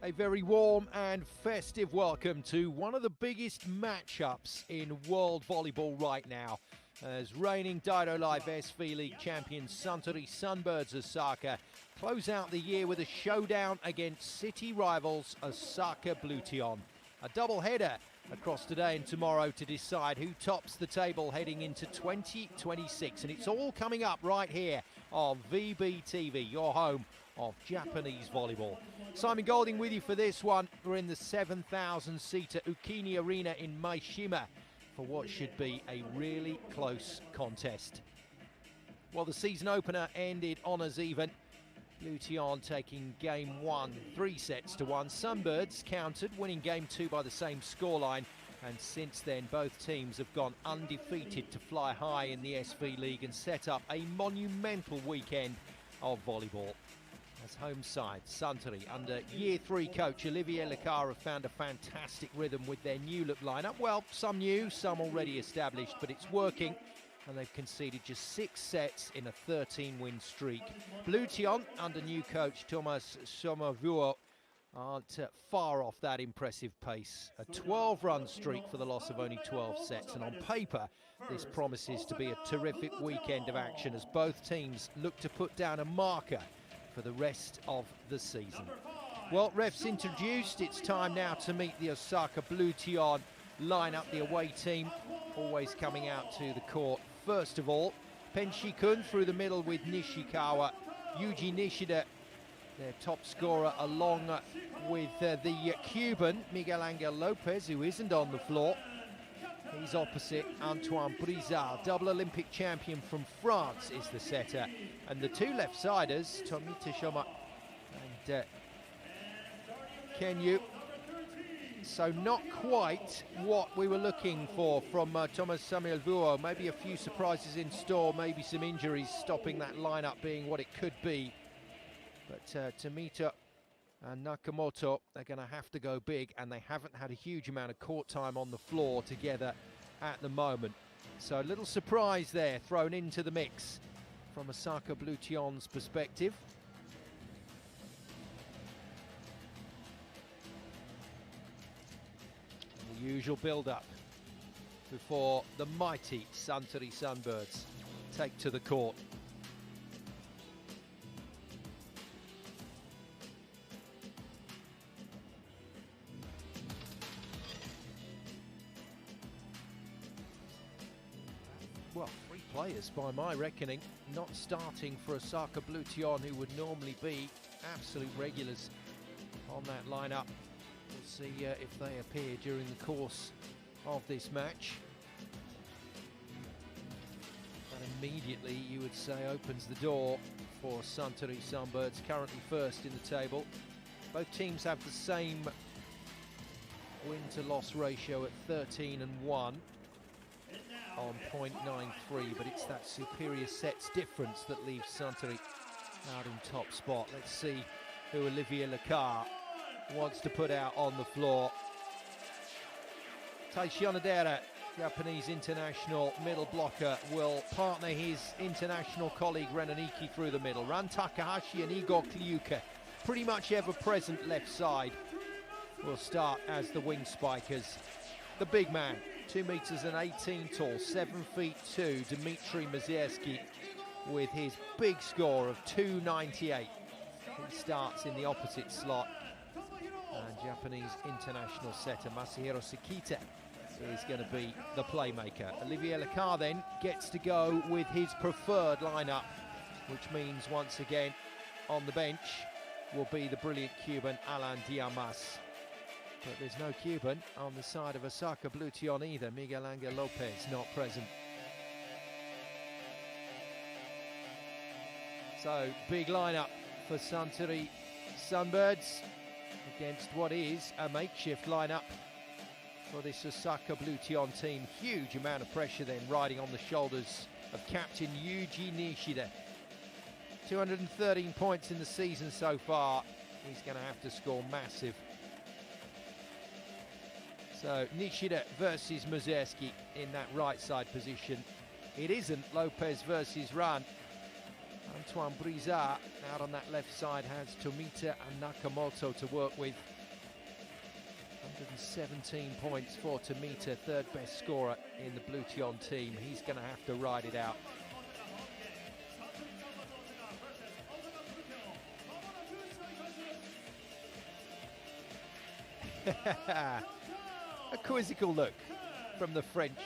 A very warm and festive welcome to one of the biggest matchups in world volleyball right now, as reigning Daido Live SV.League champions Suntory Sunbirds Osaka close out the year with a showdown against city rivals Osaka Bluteon. A double-header across today and tomorrow to decide who tops the table heading into 2026. And it's all coming up right here on VBTV, your home of Japanese volleyball. Simon Golding with you for this one. We're in the 7,000-seater Ukini Arena in Maishima for what should be a really close contest. Well, the season opener ended honours even. Tion taking game one, 3-1. Sunbirds countered, winning game two by the same scoreline. And since then, both teams have gone undefeated to fly high in the SV.League and set up a monumental weekend of volleyball. As home side, Suntory, under Year 3 coach Olivier Lecare, have found a fantastic rhythm with their new look lineup. Well, some new, some already established, but it's working. And they've conceded just 6 sets in a 13-win streak. Bluteon, under new coach Thomas Somavuo, aren't far off that impressive pace. A 12-run streak for the loss of only 12 sets. And on paper, this promises to be a terrific weekend of action as both teams look to put down a marker for the rest of the season. Well, refs introduced. It's time now to meet the Osaka Bluteon lineup, the away team, always coming out to the court. First of all, Penshi-kun through the middle with Nishikawa. Yuji Nishida, their top scorer, along with the Cuban, Miguel Angel Lopez, who isn't on the floor. He's opposite Antoine Brizard. Double Olympic champion from France is the setter. And the two left-siders, Tomita Shoma and Kenyu. So not quite what we were looking for from Thomas Somavuo. Maybe a few surprises in store, maybe some injuries stopping that lineup being what it could be. But Tomita and Nakamoto, they're going to have to go big, and they haven't had a huge amount of court time on the floor together at the moment. So a little surprise there thrown into the mix from Osaka Bluteon's perspective. The usual build-up before the mighty Suntory Sunbirds take to the court. Well, 3 players by my reckoning, not starting for Osaka Bluteon, who would normally be absolute regulars on that lineup. We'll see if they appear during the course of this match. That immediately, you would say, opens the door for Suntory Sunbirds, currently first in the table. Both teams have the same win-to-loss ratio at 13-1 on 0.93, but it's that superior sets difference that leaves Suntory out in top spot. Let's see who Olivier Lecare wants to put out on the floor. Taishin Onodera, Japanese international middle blocker, will partner his international colleague Renaniki through the middle. Ran Takahashi and Igor Kliuka, pretty much ever-present left side, will start as the wing spikers. The big man, 2 meters and 18 tall, 7'2", Dmitry Mazierski, with his big score of 298. He starts in the opposite slot. And Japanese international setter Masahiro Sekita is going to be the playmaker. Olivier Lecare then gets to go with his preferred lineup, which means once again on the bench will be the brilliant Cuban Alain Diamas. But there's no Cuban on the side of Osaka Bluteon either. Miguel Angel Lopez not present. So big lineup for Suntory Sunbirds against what is a makeshift lineup for this Osaka Bluteon team. Huge amount of pressure then riding on the shoulders of captain Yuji Nishida. 213 points in the season so far. He's going to have to score massive. So Nishida versus Mazierski in that right side position. It isn't Lopez versus Ran. Antoine Brizard out on that left side has Tomita and Nakamoto to work with 17 points for Tomita, third best scorer in the Bluteon team. He's going to have to ride it out. A quizzical look from the French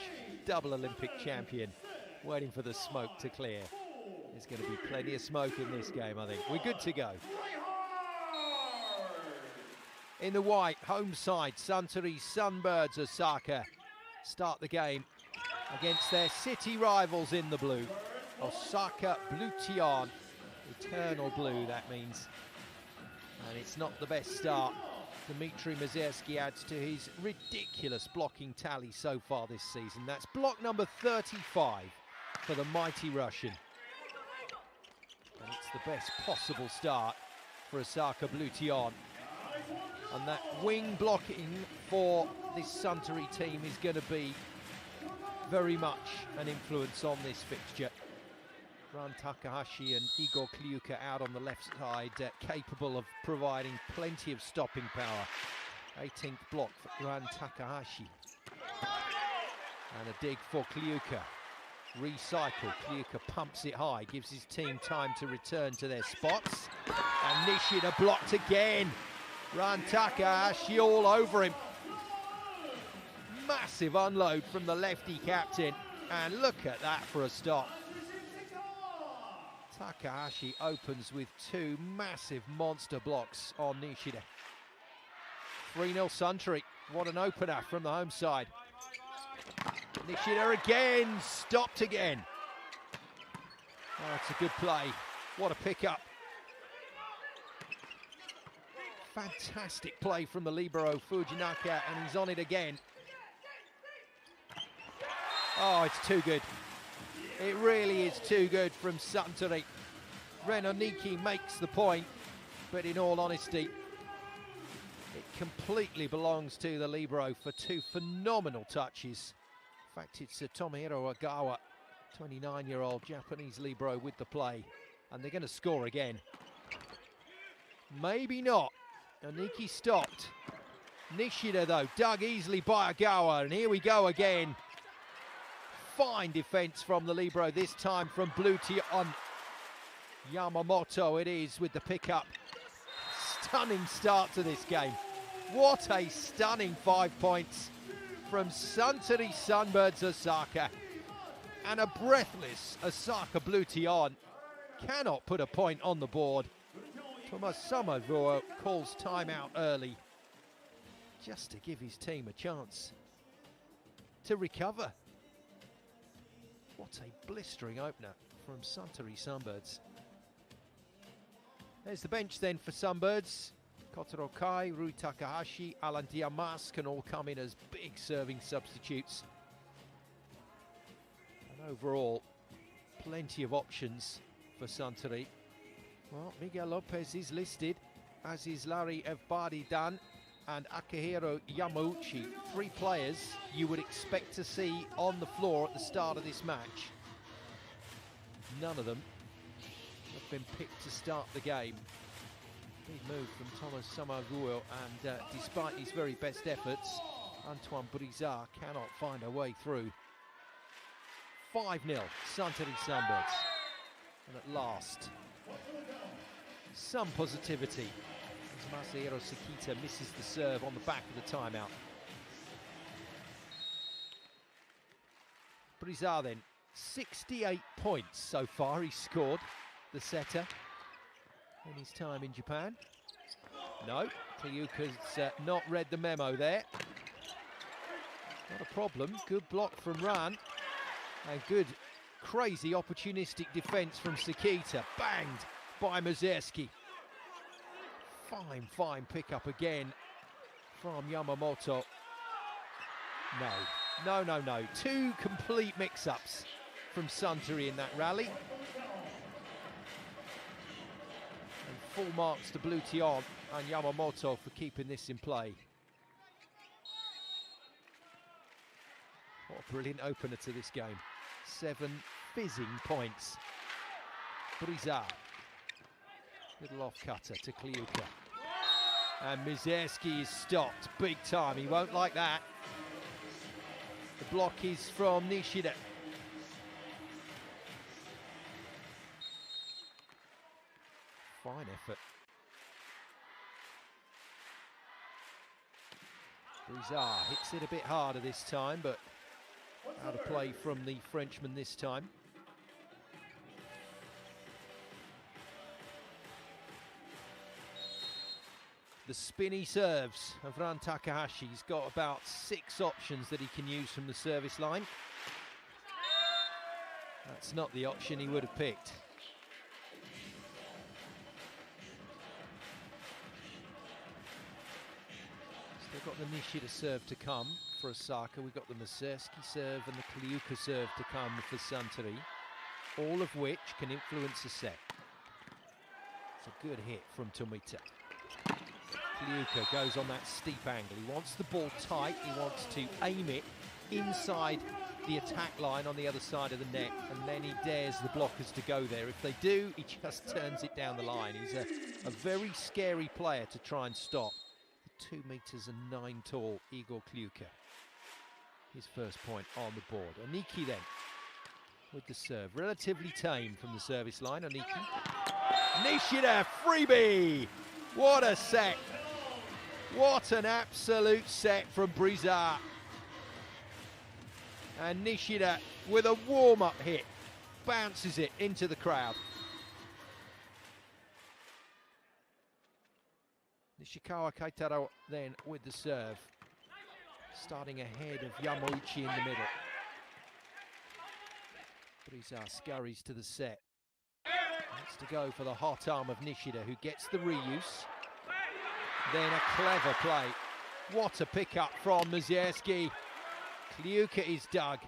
double Olympic champion, waiting for the smoke to clear. There's going to be plenty of smoke in this game, I think. We're good to go. In the white, home side, Suntory Sunbirds Osaka start the game against their city rivals in the blue. Osaka Bluteon, eternal blue that means. And it's not the best start. Dmitry Mazerski adds to his ridiculous blocking tally so far this season. That's block number 35 for the mighty Russian. And it's the best possible start for Osaka Bluteon. And that wing blocking for this Suntory team is going to be very much an influence on this fixture. Ran Takahashi and Igor Kliuka out on the left side, capable of providing plenty of stopping power. 18th block for Ran Takahashi. And a dig for Kliuka. Recycle, Kliuka pumps it high, gives his team time to return to their spots. And Nishida blocked again. Ran Takahashi all over him. Massive unload from the lefty captain. And look at that for a stop. Takahashi opens with two massive monster blocks on Nishida. 3-0 Suntory. What an opener from the home side. Nishida again, stopped again. Oh, it's a good play. What a pickup. Fantastic play from the libero Fujinaka, and he's on it again. Oh, it's too good. It really is too good from Suntory. Renoniki makes the point, but in all honesty, it completely belongs to the libero for two phenomenal touches. In fact, it's Tomohiro Ogawa, 29-year-old Japanese libero with the play, and they're going to score again. Maybe not. Oniki stopped. Nishida, though, dug easily by Ogawa, and here we go again. Fine defense from the libero, this time from Bluteon. Yamamoto it is with the pickup. Stunning start to this game. What a stunning 5 points from Suntory Sunbirds Osaka. And a breathless Osaka Bluteon cannot put a point on the board. Thomas Samavuo calls timeout early, just to give his team a chance to recover. What a blistering opener from Suntory Sunbirds. There's the bench then for Sunbirds. Kotaro Kai, Rui Takahashi, Alan Diamas can all come in as big serving substitutes. And overall, plenty of options for Suntory. Well, Miguel Lopez is listed, as is Larry Evbadidan and Akihiro Yamauchi. Three players you would expect to see on the floor at the start of this match. None of them have been picked to start the game. Big move from Thomas Samavuo, and despite his very best efforts, Antoine Brizard cannot find a way through. 5-0, Suntory Sunbirds. And at last, some positivity as Masahiro Sekita misses the serve on the back of the timeout. Brizard then, 68 points so far he's scored, the setter, in his time in Japan. No, Kliuka's not read the memo there. Not a problem, good block from Ran, and good crazy opportunistic defense from Sekita, banged by Mazerski. Fine pickup again from Yamamoto. No. Two complete mix-ups from Suntory in that rally. And full marks to Bluteon and Yamamoto for keeping this in play. What a brilliant opener to this game. 7 fizzing points. Brizard. Little off-cutter to Kliuka. And Mizerski is stopped big time. He won't like that. The block is from Nishida. Fine effort. Brizard hits it a bit harder this time, but out of play from the Frenchman this time. The spinny serves of Ran Takahashi. He's got about 6 options that he can use from the service line. That's not the option he would have picked. Still got the Nishida serve to come for Osaka. We've got the Mizerski serve and the Kliuka serve to come for Suntory, all of which can influence the set. It's a good hit from Tomita. Kliuka goes on that steep angle. He wants the ball tight. He wants to aim it inside the attack line on the other side of the net, and then he dares the blockers to go there. If they do, he just turns it down the line. He's a very scary player to try and stop. The 2 meters and 9 tall Igor Kliuka. His first point on the board. Oniki then with the serve. Relatively tame from the service line. Oniki. Nishida, freebie! What a set! What an absolute set from Brizard. And Nishida with a warm-up hit bounces it into the crowd. Nishikawa Kaitaro then with the serve, starting ahead of Yamauchi in the middle. Brizard scurries to the set. Wants to go for the hot arm of Nishida, who gets the reuse. Then a clever play. What a pickup from Mizerski. Kliuka is dug.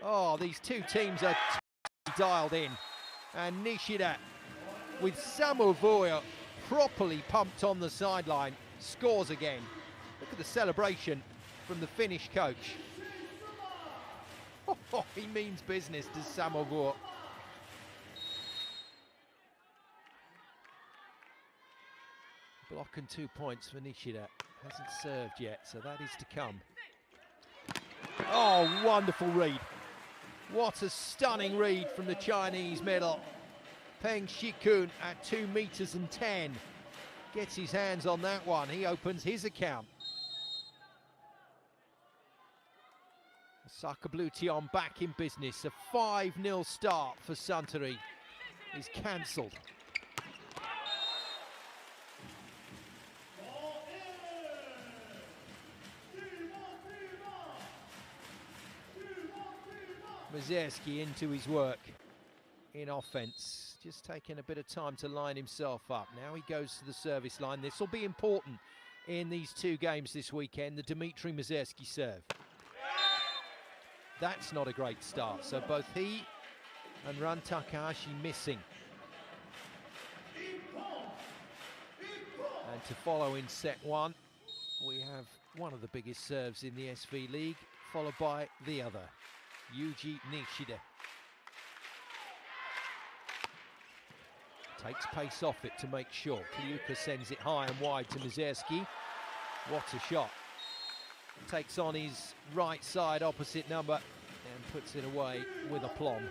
Oh, these two teams are dialed in. And Nishida, with Samovoyo properly pumped on the sideline, scores again. Look at the celebration from the Finnish coach. Oh, he means business, does Samovoyo. Block and 2 points for Nishida. Hasn't served yet, so that is to come. Oh, wonderful read. What a stunning read from the Chinese middle. Peng Shikun at 2 meters and 10. Gets his hands on that one. He opens his account. Osaka Bluteon back in business. A 5-0 start for Suntory is cancelled. Mizerski into his work in offense, just taking a bit of time to line himself up. Now he goes to the service line. This will be important in these 2 games this weekend, the Dmitry Mizerski serve. That's not a great start, so both he and Ran Takahashi missing. And to follow in set 1, we have one of the biggest serves in the SV.League, followed by the other. Yuji Nishida takes pace off it to make sure. Kliuka sends it high and wide to Mizerski. What a shot. Takes on his right side opposite number and puts it away with aplomb.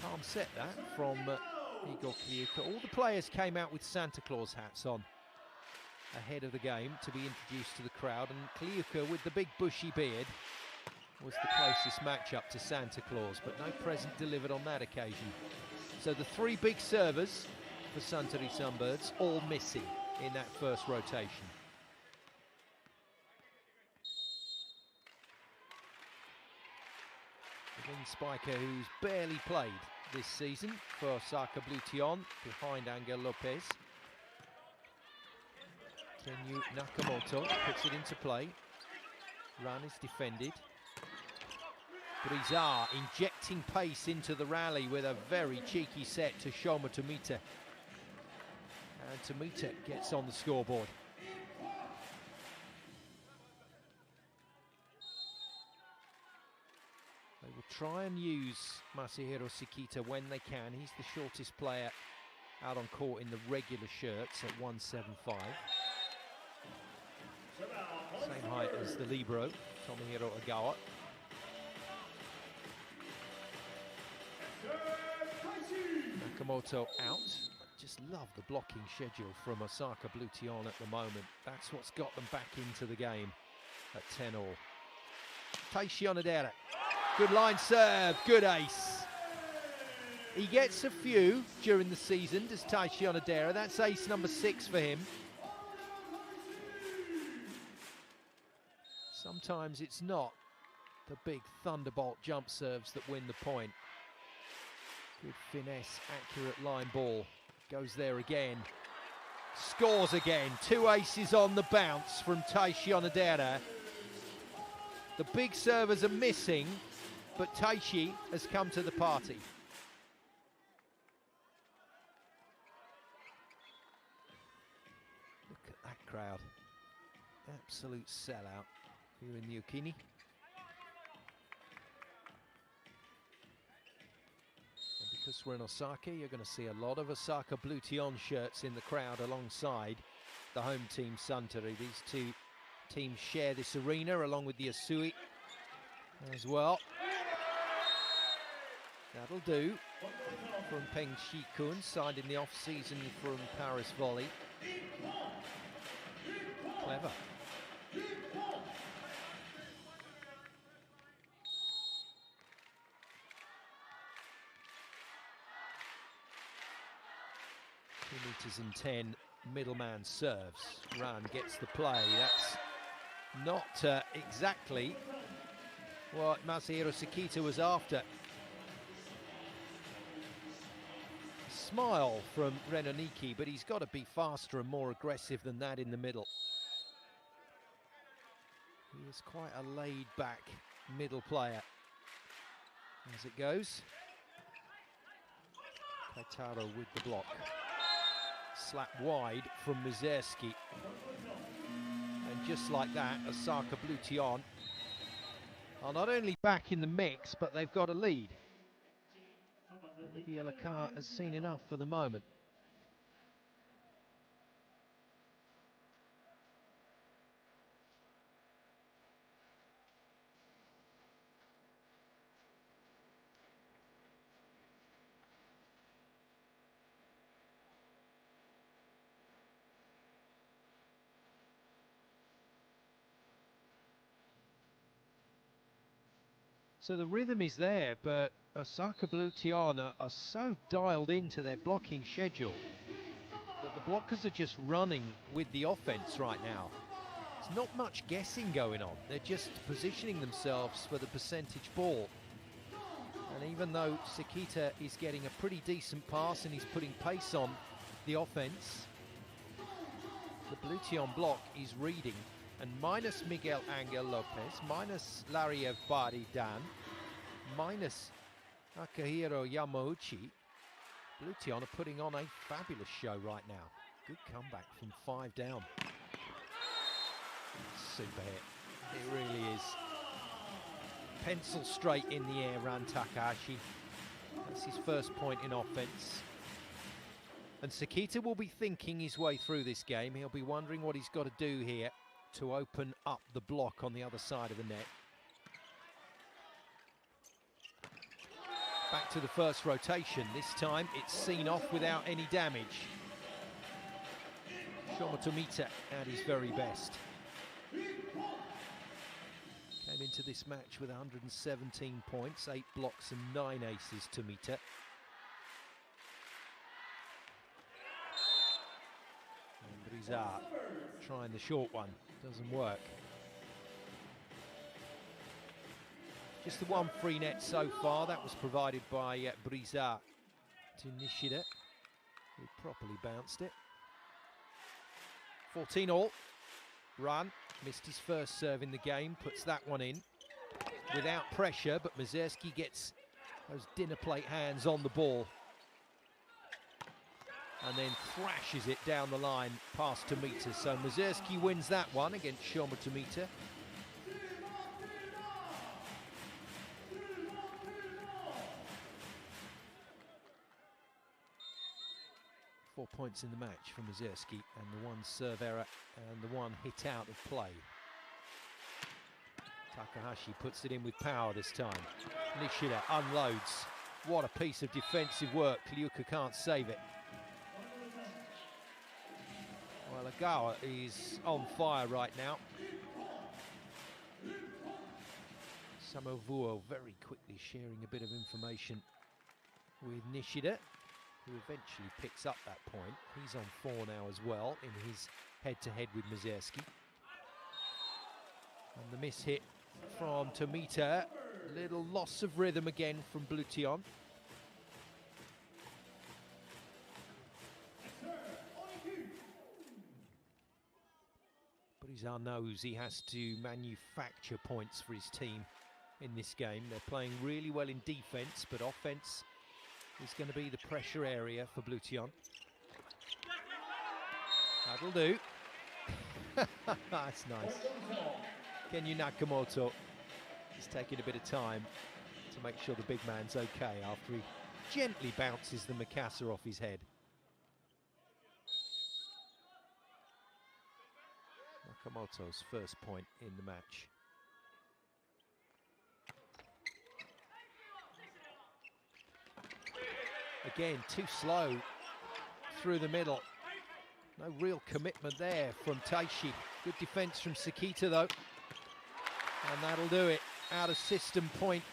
Calm set that from Igor Kliuka. All the players came out with Santa Claus hats on ahead of the game to be introduced to the crowd, and Kliuka with the big bushy beard was the closest matchup to Santa Claus, but no present delivered on that occasion. So the 3 big servers for Suntory Sunbirds all missing in that first rotation. The wing spiker who's barely played this season for Osaka Bluteon, behind Angel Lopez. Kenyu Nakamoto puts it into play. Run is defended. Brizard injecting pace into the rally with a very cheeky set to Shoma Tomita. And Tomita gets on the scoreboard. They will try and use Masahiro Sekita when they can. He's the shortest player out on court in the regular shirts at 175. Same height as the libero, Tomohiro Ogawa. Nakamoto out. Just love the blocking schedule from Osaka Bluteon at the moment. That's what's got them back into the game at 10-all. Tion Odera. Good line serve, good ace. He gets a few during the season, does Tion Odera. That's ace number 6 for him. Sometimes it's not the big thunderbolt jump serves that win the point. Good finesse, accurate line ball. Goes there again. Scores again. 2 aces on the bounce from Tion Odera. The big servers are missing, but Taichi has come to the party. Look at that crowd. Absolute sellout here in the Ukini. And because we're in Osaka, you're going to see a lot of Osaka Bluteon shirts in the crowd alongside the home team Suntory. These two teams share this arena along with the Asui as well. That'll do from Peng Shi-kun, signed in the off-season from Paris Volley. Clever. .210 middleman serves. Run gets the play. That's not exactly what Masahiro Sekita was after. Smile from Renoniki, but he's got to be faster and more aggressive than that in the middle. He is quite a laid-back middle player. As it goes, Kaitaro with the block. Slap wide from Mizerski. And just like that, Osaka Bluteon are not only back in the mix, but they've got a lead. Olivier Lecard has seen enough for the moment. So the rhythm is there, but Osaka Bluteon are so dialed into their blocking schedule that the blockers are just running with the offense right now. There's not much guessing going on. They're just positioning themselves for the percentage ball. And even though Sekita is getting a pretty decent pass and he's putting pace on the offense, the Bluteon block is reading. And minus Miguel Angel Lopez, minus Lariev Bari Dan, minus Akihiro Yamauchi, Bluteon are putting on a fabulous show right now. Good comeback from 5 down. Super hit. It really is. Pencil straight in the air, ran Takahashi. That's his first point in offense. And Sekita will be thinking his way through this game. He'll be wondering what he's got to do here to open up the block on the other side of the net. Back to the first rotation. This time it's seen off without any damage. Shomo Tomita at his very best. Came into this match with 117 points, 8 blocks and 9 aces, Tomita. And Brizard trying the short one. Doesn't work. Just the one free net so far. That was provided by Brizard to Nishida, who properly bounced it. 14-all. Run. Missed his first serve in the game. Puts that one in without pressure, but Mizerski gets those dinner plate hands on the ball. And then thrashes it down the line past Tomita. So Mizerski wins that one against Shomo Tomita. 4 points in the match from Mazurski, and the one serve error and the one hit out of play. Takahashi puts it in with power this time. Nishida unloads. What a piece of defensive work. Kliuka can't save it. Well, Agawa is on fire right now. Samovuo very quickly sharing a bit of information with Nishida, who eventually picks up that point. He's on 4 now as well in his head-to-head with Mazurski. And the miss hit from Tomita. Little loss of rhythm again from Bluteon. But he's our nose. He has to manufacture points for his team in this game. They're playing really well in defense, but offense is going to be the pressure area for Bluteon. That'll do. That's nice. Kenyu Nakamoto is taking a bit of time to make sure the big man's okay after he gently bounces the Mikasa off his head. Nakamoto's first point in the match. Again, too slow through the middle. No real commitment there from Taishi. Good defense from Sekita though. And that'll do it. Out of system point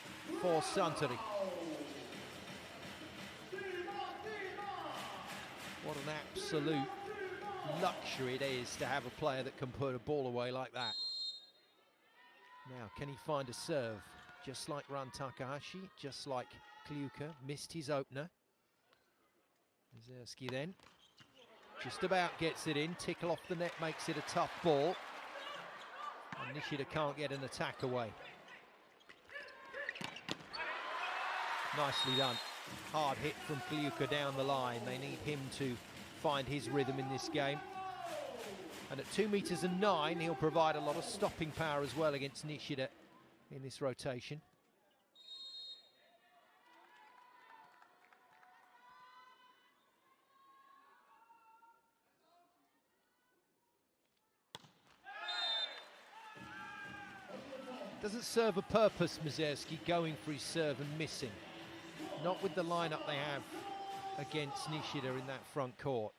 for Suntory. What an absolute luxury it is to have a player that can put a ball away like that. Now, can he find a serve? Just like Ran Takahashi, just like Kliuka, missed his opener. Mazurski then just about gets it in. Tickle off the net makes it a tough ball. And Nishida can't get an attack away. Nicely done. Hard hit from Kliuka down the line. They need him to find his rhythm in this game. And at 2 meters and 9, he'll provide a lot of stopping power as well against Nishida in this rotation. Doesn't serve a purpose, Mazurski, going for his serve and missing. Not with the lineup they have against Nishida in that front court.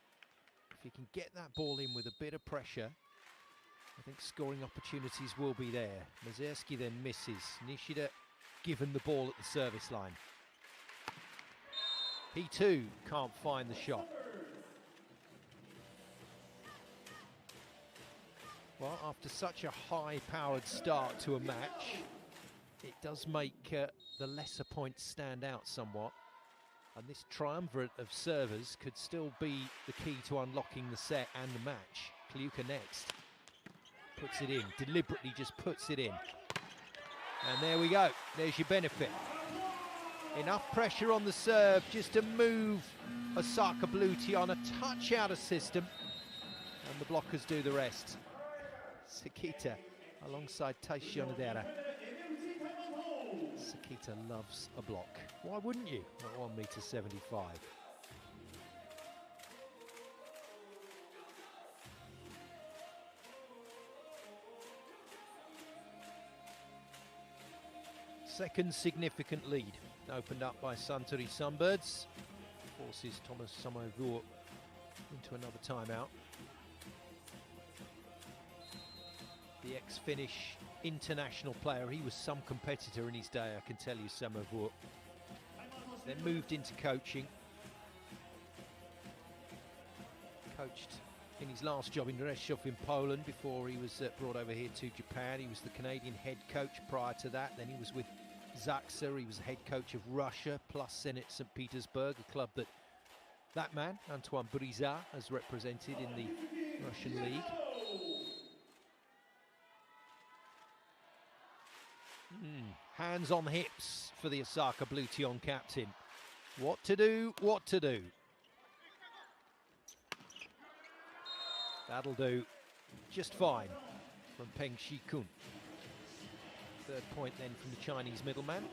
If he can get that ball in with a bit of pressure, I think scoring opportunities will be there. Mazurski then misses. Nishida given the ball at the service line. He too can't find the shot. Well, after such a high-powered start to a match, it does make the lesser points stand out somewhat. And this triumvirate of servers could still be the key to unlocking the set and the match. Kliuka next. Puts it in, deliberately just puts it in. And there we go, there's your benefit. Enough pressure on the serve just to move Osaka Bluteon a touch out of system. And the blockers do the rest. Sekita alongside Taishi Onodera. Sekita loves a block. Why wouldn't you at 1 meter 75? Second significant lead opened up by Suntory Sunbirds. Forces Thomas Samovuo into another timeout. The ex-Finnish international player, he was some competitor in his day, I can tell you, Samovuo. Then moved into coaching. Coached in his last job in Rzeszów in Poland before he was brought over here to Japan. He was the Canadian head coach prior to that. Then he was with Zaksa. He was head coach of Russia plus Zenit St. Petersburg, a club that man, Antoine Brizard, has represented in the Russian league. Hands on hips for the Osaka Bluteon captain. What to do, what to do. That'll do just fine from Peng Shi-kun. Third point then from the Chinese middleman.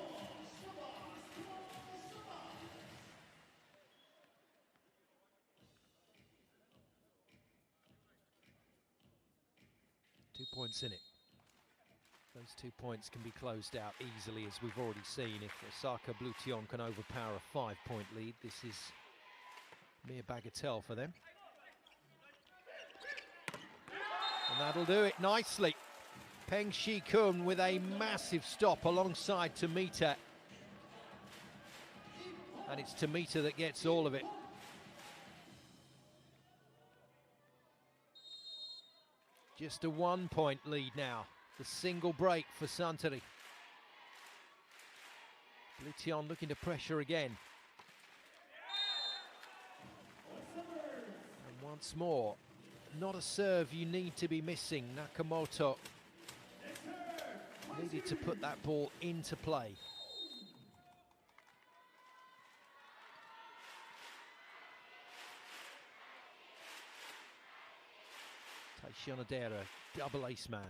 points in it. Those 2 points can be closed out easily, as we've already seen. If Osaka Bluteon can overpower a 5-point lead, this is mere bagatelle for them. And that'll do it nicely. Peng Shi-kun with a massive stop alongside Tomita. And it's Tomita that gets all of it. Just a 1-point lead now. The single break for Suntory. Bluteon looking to pressure again. And once more, not a serve you need to be missing. Nakamoto needed to put that ball into play. Taishionadera, double ace man.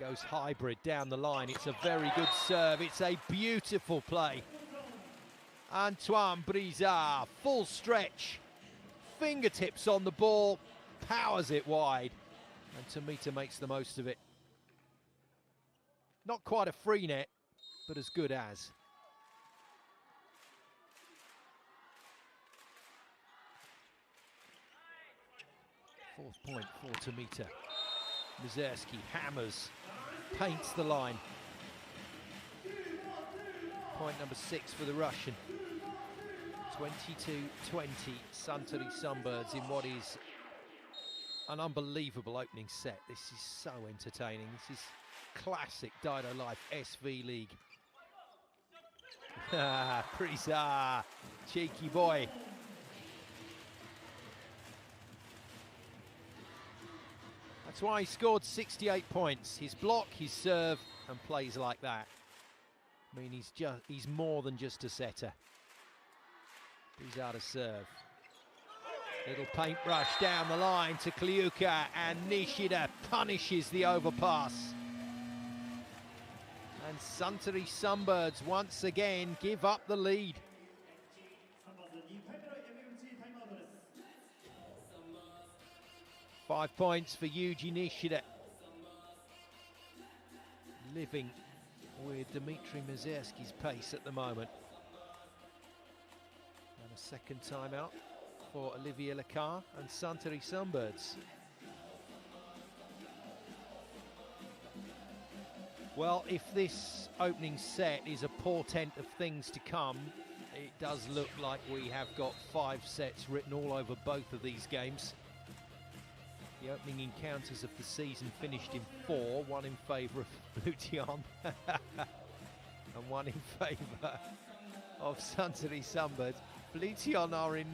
Goes hybrid down the line. It's a very good serve. It's a beautiful play. Antoine Brizard, full stretch. Fingertips on the ball, powers it wide. And Tomita makes the most of it. Not quite a free net, but as good as. Fourth point for Tomita. Mazurski hammers, paints the line. Point number 6 for the Russian. 22-20, Suntory Sunbirds in what is an unbelievable opening set. This is so entertaining. This is classic Dido Life SV.League. Brizard, cheeky boy. That's why he scored 68 points. His block, his serve, and plays like that. I mean, he's more than just a setter. He's out of serve. Little paintbrush down the line to Kliuka, and Nishida punishes the overpass. And Suntory Sunbirds once again give up the lead. Five points for Yuji Nishida. Living with Dmitry Mazurski's pace at the moment. And a second timeout for Olivier Lecar and Suntory Sunbirds. Well, if this opening set is a portent of things to come, it does look like we have got 5 sets written all over both of these games. The opening encounters of the season finished in 4, one in favour of Bluteon and one in favour of Suntory Sunbirds. Bluteon are in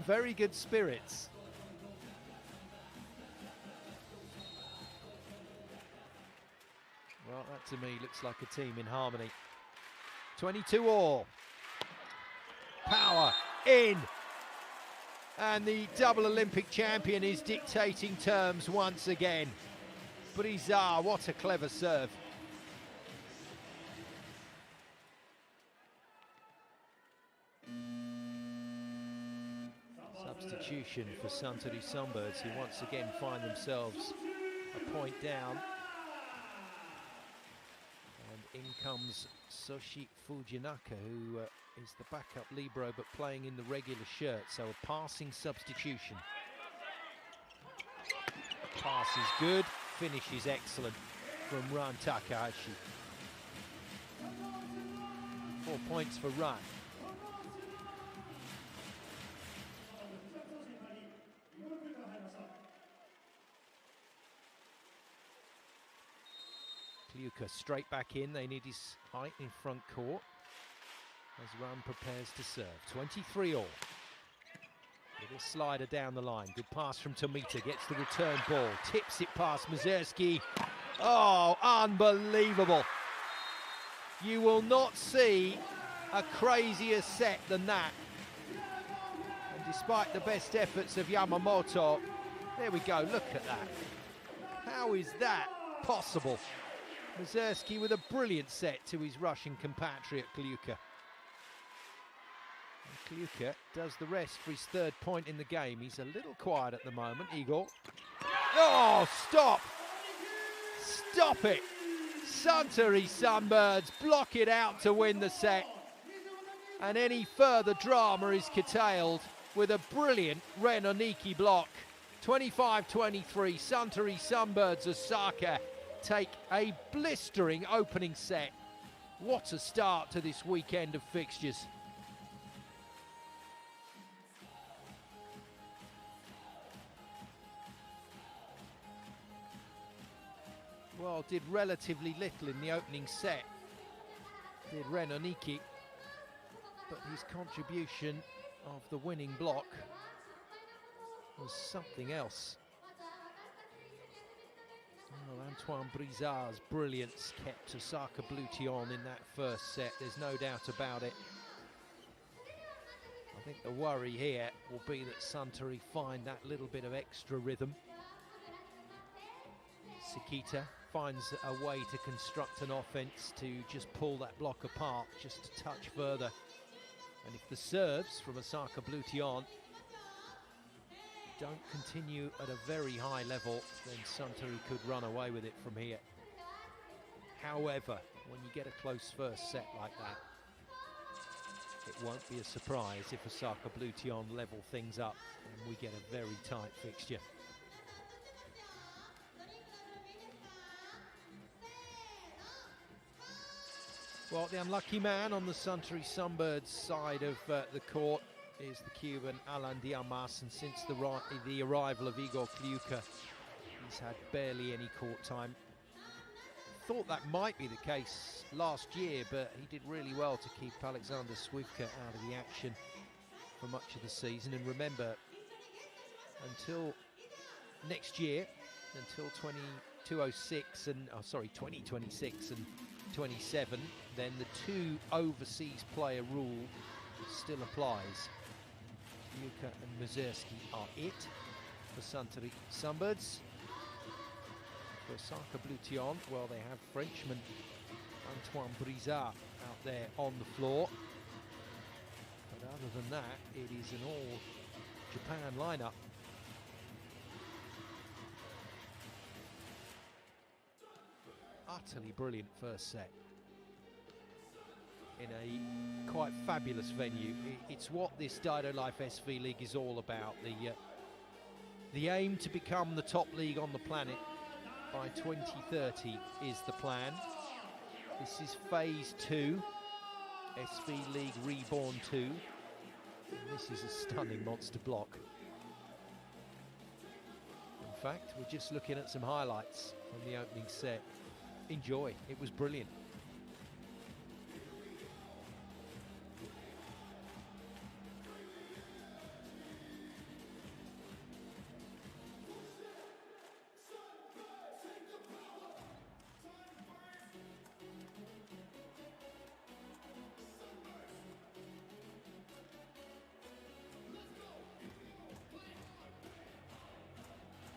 very good spirits. Well, that to me looks like a team in harmony. 22 all. Power in. And the double Olympic champion is dictating terms once again. Brizard, what a clever serve. Substitution for Suntory Sunbirds, who once again find themselves a point down. And in comes Soshi Fujinaka, who is the backup libero but playing in the regular shirt, so a passing substitution. Pass is good, finish is excellent from Ran Takahashi. 4 points for Ran. Kliuka straight back in, they need his height in front court as Ran prepares to serve. 23 all. Little slider down the line, good pass from Tomita, gets the return ball, tips it past Mazurski. Oh, unbelievable. You will not see a crazier set than that. And despite the best efforts of Yamamoto, there we go, look at that. How is that possible? Mazurski with a brilliant set to his Russian compatriot Kliuka. And Kliuka does the rest for his 3rd point in the game. He's a little quiet at the moment, Igor. Oh, stop! Stop it! Suntory Sunbirds block it out to win the set. And any further drama is curtailed with a brilliant Ren Oniki block. 25-23, Suntory Sunbirds Osaka take a blistering opening set. What a start to this weekend of fixtures. Well, did relatively little in the opening set, did Ren Oniki, but his contribution of the winning block was something else. Oh, Antoine Brizard's brilliance kept Osaka Bluteon in that first set, there's no doubt about it. I think the worry here will be that Suntory find that little bit of extra rhythm. Sekita finds a way to construct an offense to just pull that block apart just a touch further. And if the serves from Osaka Bluteon don't continue at a very high level, then Suntory could run away with it from here. However, when you get a close first set like that, it won't be a surprise if Osaka Bluteon level things up and we get a very tight fixture. Well, the unlucky man on the Suntory Sunbirds side of the court is the Cuban Alan Diamas, and since the arrival of Igor Kliuka, he's had barely any court time. Thought that might be the case last year, but he did really well to keep Alexander Swivka out of the action for much of the season. And remember, until next year, until 2026 and 2026 and 27, then the two overseas player rule still applies. Yuka and Mazurski are it for Suntory Sunbirds. For Osaka Bluteon, well, they have Frenchman Antoine Brizard out there on the floor. But other than that, it is an all-Japan lineup. Utterly brilliant first set in a quite fabulous venue. It's what this Daido Life SV.League is all about. The aim to become the top league on the planet by 2030 is the plan. This is phase 2, SV.League Reborn 2. And this is a stunning monster block. In fact, we're just looking at some highlights from the opening set. Enjoy, it was brilliant.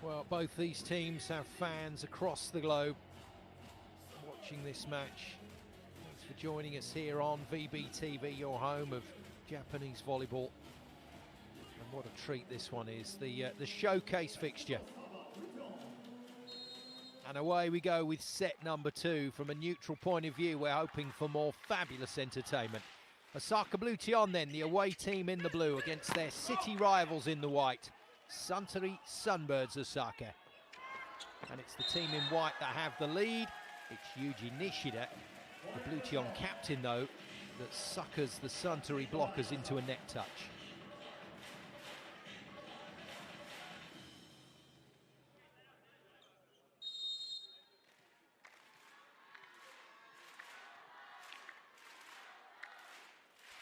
Well, both these teams have fans across the globe watching this match. Thanks for joining us here on VBTV, your home of Japanese volleyball. And what a treat this one is, the showcase fixture. And away we go with set number 2. From a neutral point of view, we're hoping for more fabulous entertainment. Osaka Bluteon then, the away team in the blue against their city rivals in the white. Suntory Sunbirds Osaka. And it's the team in white that have the lead. It's Yuji Nishida, the Bluteon captain though, that suckers the Suntory blockers into a net touch.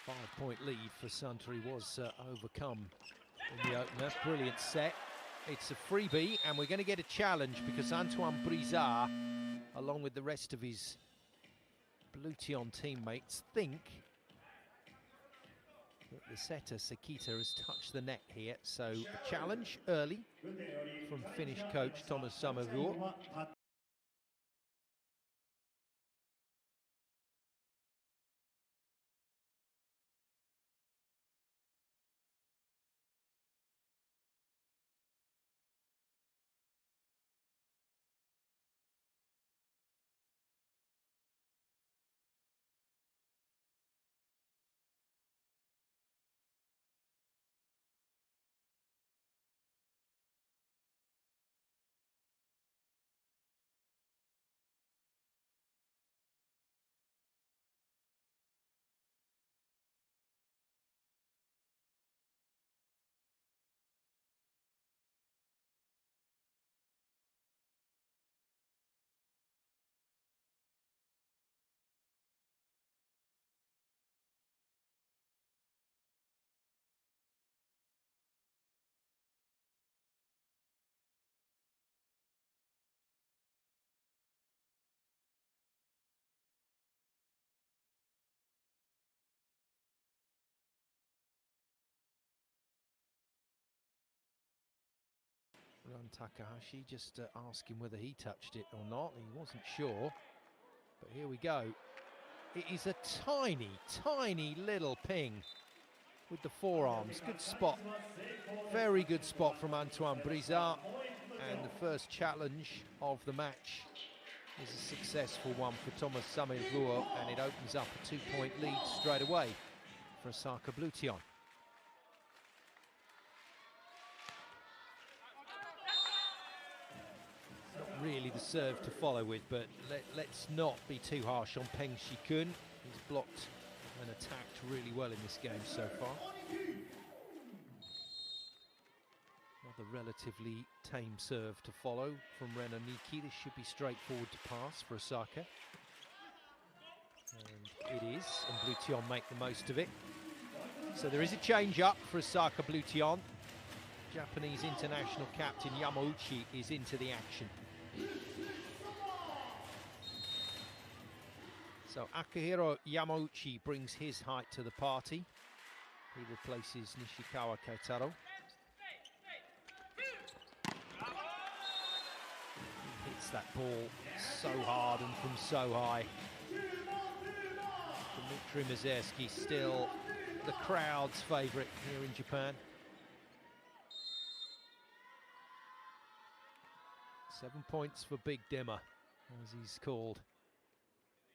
Five-point lead for Suntory was overcome in the opener. Brilliant set. It's a freebie, and we're going to get a challenge because Antoine Brizard, along with the rest of his Bluteon teammates, think that the setter Sekita has touched the net here. So a challenge early from Finnish coach Thomas Samavuo. Run Takahashi just asking whether he touched it or not. He wasn't sure. But here we go. It is a tiny, tiny little ping with the forearms. Good spot. Very good spot from Antoine Brizard. And the first challenge of the match is a successful one for Thomas Samuel, and it opens up a 2-point lead straight away for Osaka Bluteon. Not really the serve to follow with, but let's not be too harsh on Peng Shikun. He's blocked and attacked really well in this game so far. Another relatively tame serve to follow from Ren Oniki. This should be straightforward to pass for Osaka. And it is, and Bluteon make the most of it. So there is a change up for Osaka Bluteon. Japanese international captain Yamauchi is into the action. So Akihiro Yamauchi brings his height to the party. He replaces Nishikawa Keitaro. He hits that ball so hard and from so high. Dmitry Mazersky still the crowd's favourite here in Japan. 7 points for Big Dimmer, as he's called.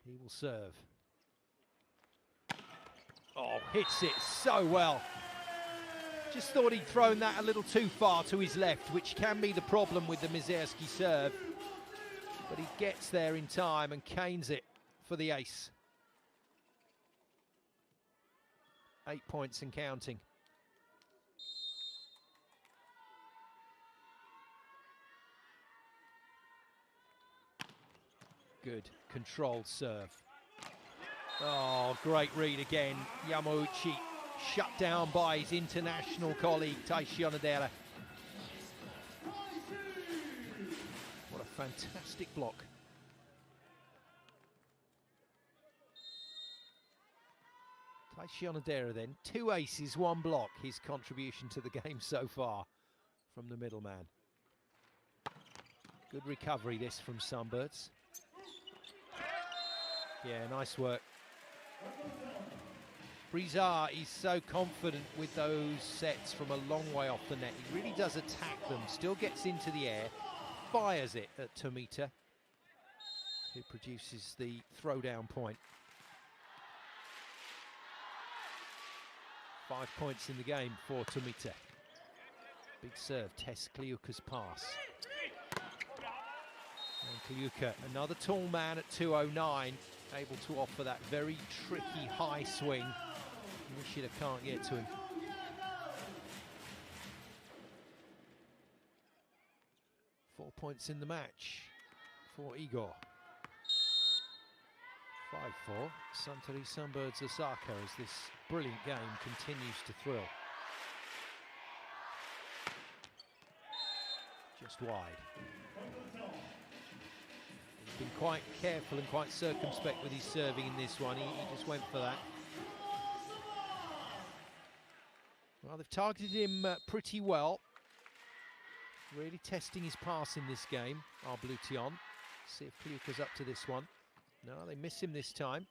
He will serve. Oh, hits it so well. Just thought he'd thrown that a little too far to his left, which can be the problem with the Mazersky serve. But he gets there in time and canes it for the ace. 8 points and counting. Good controlled serve. Oh, great read again. Yamauchi shut down by his international colleague Taishi Onodera. What a fantastic block. Taishi Onodera then, 2 aces, 1 block, his contribution to the game so far from the middleman. Good recovery this from Sunbirds. Yeah, nice work. Brizard is so confident with those sets from a long way off the net. He really does attack them, still gets into the air, fires it at Tomita, who produces the throwdown point. 5 points in the game for Tomita. Big serve, tests Kliuka's pass. And Kliuka, another tall man at 209, able to offer that very tricky high swing. Nishida can't get to him. Four points in the match for Igor. 5-4, Suntory Sunbirds Osaka as this brilliant game continues to thrill. Just wide. He's been quite careful and quite circumspect with his serving in this one. He just went for that. Well, they've targeted him pretty well. Really testing his pass in this game, our Bluteon. See if Kliuka's up to this one. No, they miss him this time.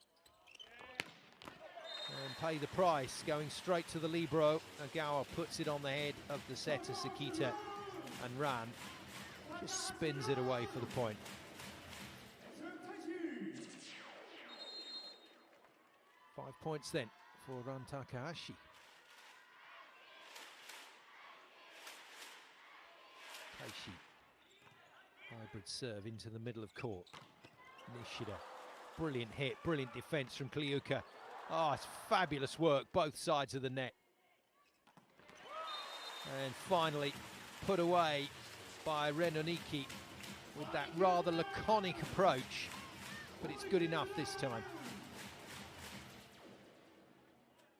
And pay the price, going straight to the libero. Ogawa puts it on the head of the setter, Sakita, and Ran just spins it away for the point. Five points then for Ran Takahashi. Taishi. Hybrid serve into the middle of court. Nishida. Brilliant hit, brilliant defence from Kliuka. Oh, it's fabulous work, both sides of the net. And finally put away by Ren Oniki with that rather laconic approach, but it's good enough this time.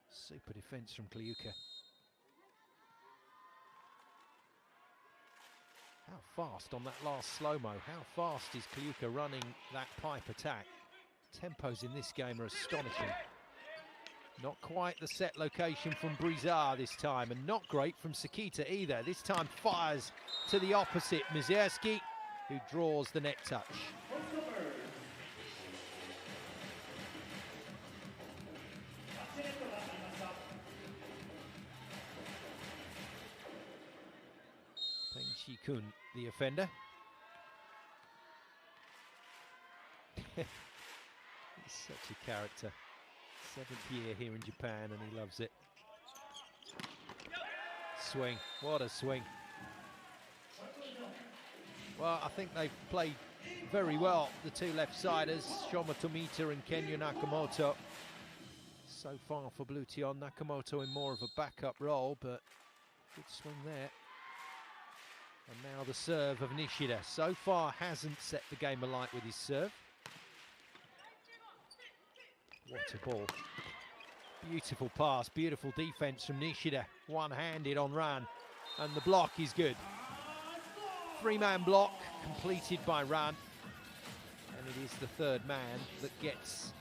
Super defence from Kliuka. How fast on that last slow-mo, how fast is Kliuka running that pipe attack? Tempos in this game are astonishing. Not quite the set location from Brizard this time, and not great from Sakita either. This time fires to the opposite, Mizerski, who draws the net touch. Peng Shi-kun, the offender. He's such a character. 7th year here in Japan, and he loves it. Swing, what a swing. Well, I think they've played very well, the two left-siders, Shoma Tomita and Kenya Nakamoto. So far for Bluteon, Nakamoto in more of a backup role, but good swing there. And now the serve of Nishida. So far hasn't set the game alight with his serve. What a ball. Beautiful pass, beautiful defense from Nishida. One-handed on Ran, and the block is good. 3-man block completed by Ran, and it is the 3rd man that gets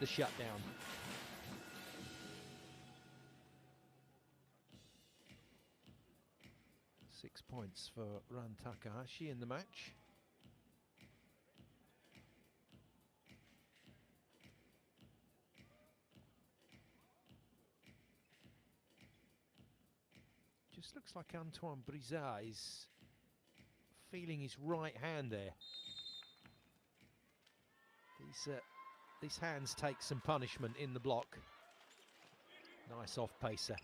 the shutdown. Six points for Ran Takahashi in the match. Just looks like Antoine Brizard is feeling his right hand there. These hands take some punishment in the block. Nice off-pacer.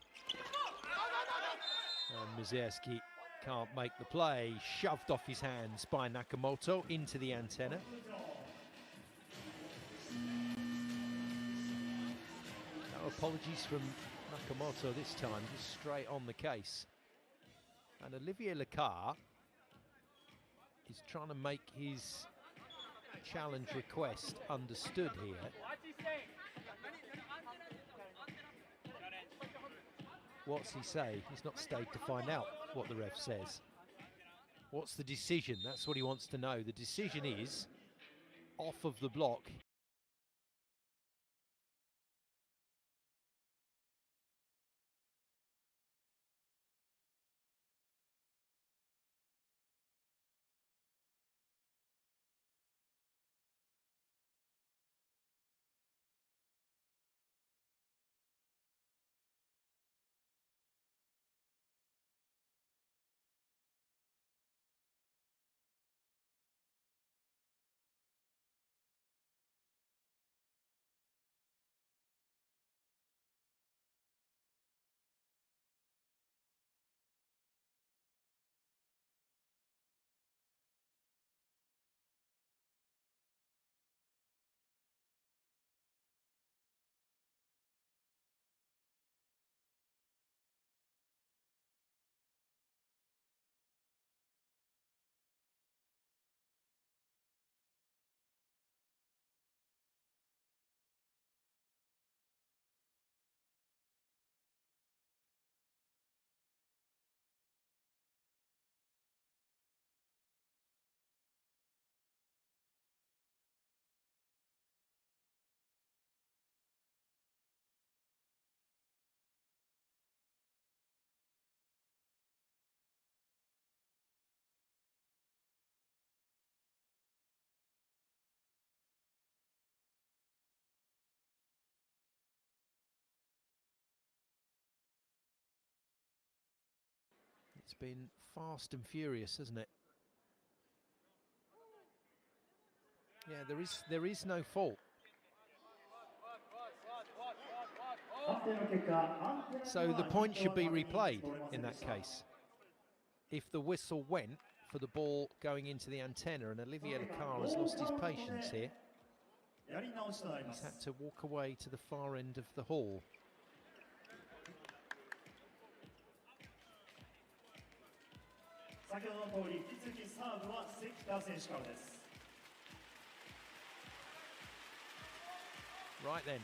And Mizerski can't make the play. Shoved off his hands by Nakamoto into the antenna. No apologies from Nakamoto this time, just straight on the case. And Olivier Lecard is trying to make his challenge request understood here. What's he say? He's not stayed to find out what the ref says. What's the decision? That's what he wants to know. The decision is off of the block. It's been fast and furious, hasn't it? Yeah, there is no fault. So the point should be replayed in that case. If the whistle went for the ball going into the antenna, and Olivier Lecard has lost his patience here. He's had to walk away to the far end of the hall. Right then,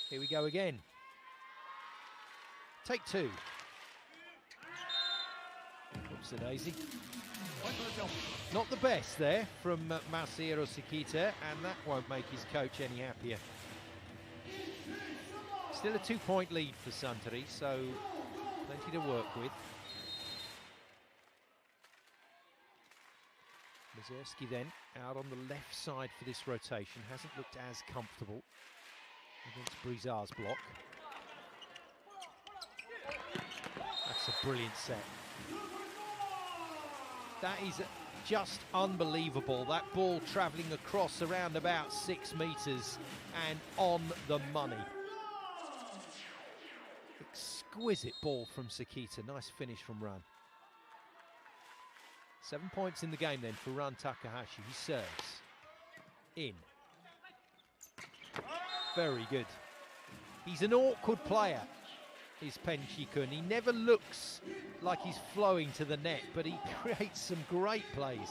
here we go again. Take two. Oops, a daisy. Not the best there from Masahiro Sakita, and that won't make his coach any happier. Still a 2-point lead for Suntory, so plenty to work with. Mazurski then out on the left side for this rotation. Hasn't looked as comfortable against Brizard's block. That's a brilliant set. That is just unbelievable. That ball travelling across around about 6 meters and on the money. Exquisite ball from Sekita. Nice finish from Run. 7 points in the game then for Run Takahashi. He serves. In. Very good. He's an awkward player, is Penshi-kun. He never looks like he's flowing to the net, but he creates some great plays.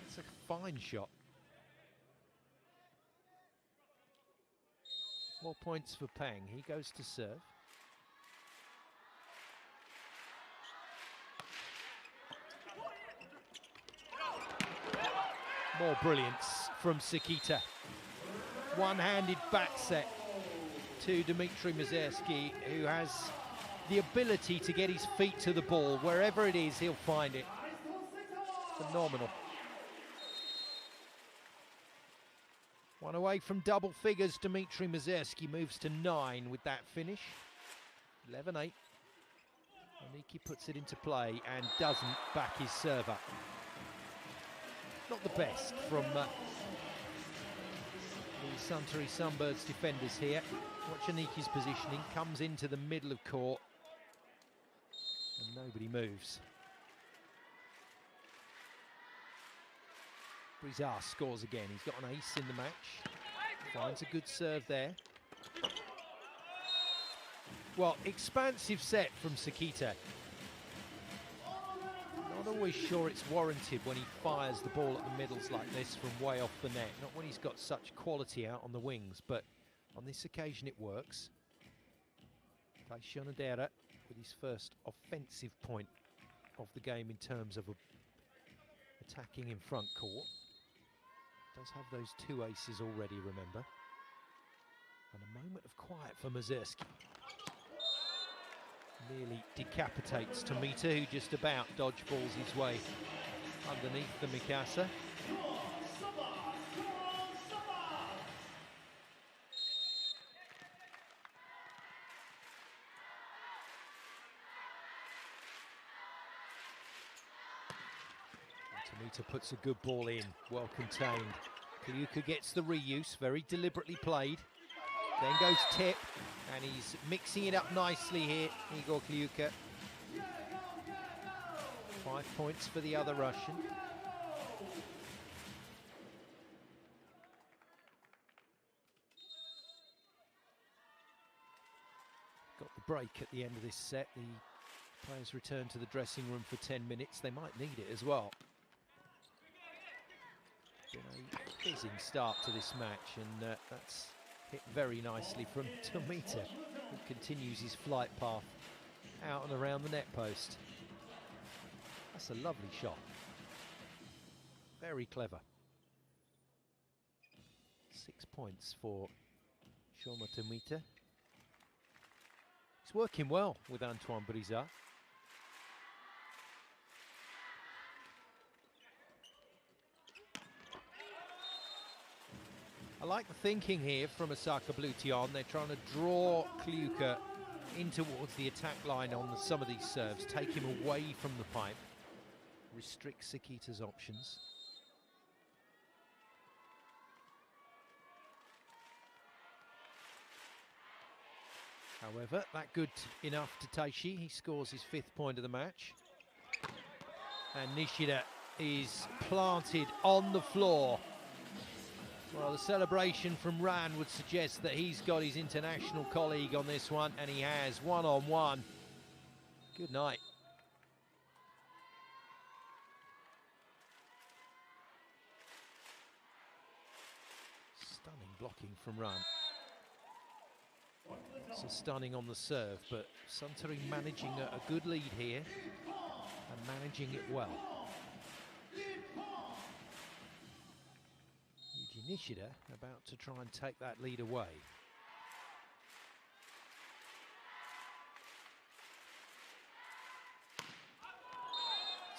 It's a fine shot. 4 points for Peng. He goes to serve. More brilliance from Sekita. One-handed back set to Dmitry Mazurski, who has the ability to get his feet to the ball. Wherever it is, he'll find it. Phenomenal. One away from double figures. Dmitry Mazurski moves to 9 with that finish. 11-8. Oniki puts it into play and doesn't back his serve up. Not the best from the Suntory Sunbirds defenders here. Watch Oniki's positioning, comes into the middle of court and nobody moves. Brizard scores again. He's got an ace in the match. Finds a good serve there. Well, expansive set from Sekita. Not always sure it's warranted when he fires the ball at the middles like this from way off the net. Not when he's got such quality out on the wings, but on this occasion it works. Tion with his first offensive point of the game in terms of attacking in front court. Does have those 2 aces already, remember. And a moment of quiet for Mazurski. Nearly decapitates Tomita, who just about dodgeballs his way underneath the Mikasa. Tomita puts a good ball in, well contained. Kliuka gets the reuse, very deliberately played. Then goes tip, and he's mixing it up nicely here, Igor Kliuka. 5 points for the other Russian. Got the break at the end of this set. The players return to the dressing room for 10 minutes. They might need it as well. Been a fizzing start to this match, and that's hit very nicely from Tomita, who continues his flight path out and around the net post. That's a lovely shot. Very clever. 6 points for Shoma Tomita. He's working well with Antoine Brizard. I like the thinking here from Osaka Bluteon. They're trying to draw Kliuka in towards the attack line on some of these serves, take him away from the pipe, restrict Sekita's options. However, that good enough to Taishi. He scores his 5th point of the match. And Nishida is planted on the floor. Well, the celebration from Ran would suggest that he's got his international colleague on this one, and he has, 1-on-1. Good night. Stunning blocking from Ran. So stunning on the serve, but Suntory managing a good lead here and managing it well. Nishida about to try and take that lead away.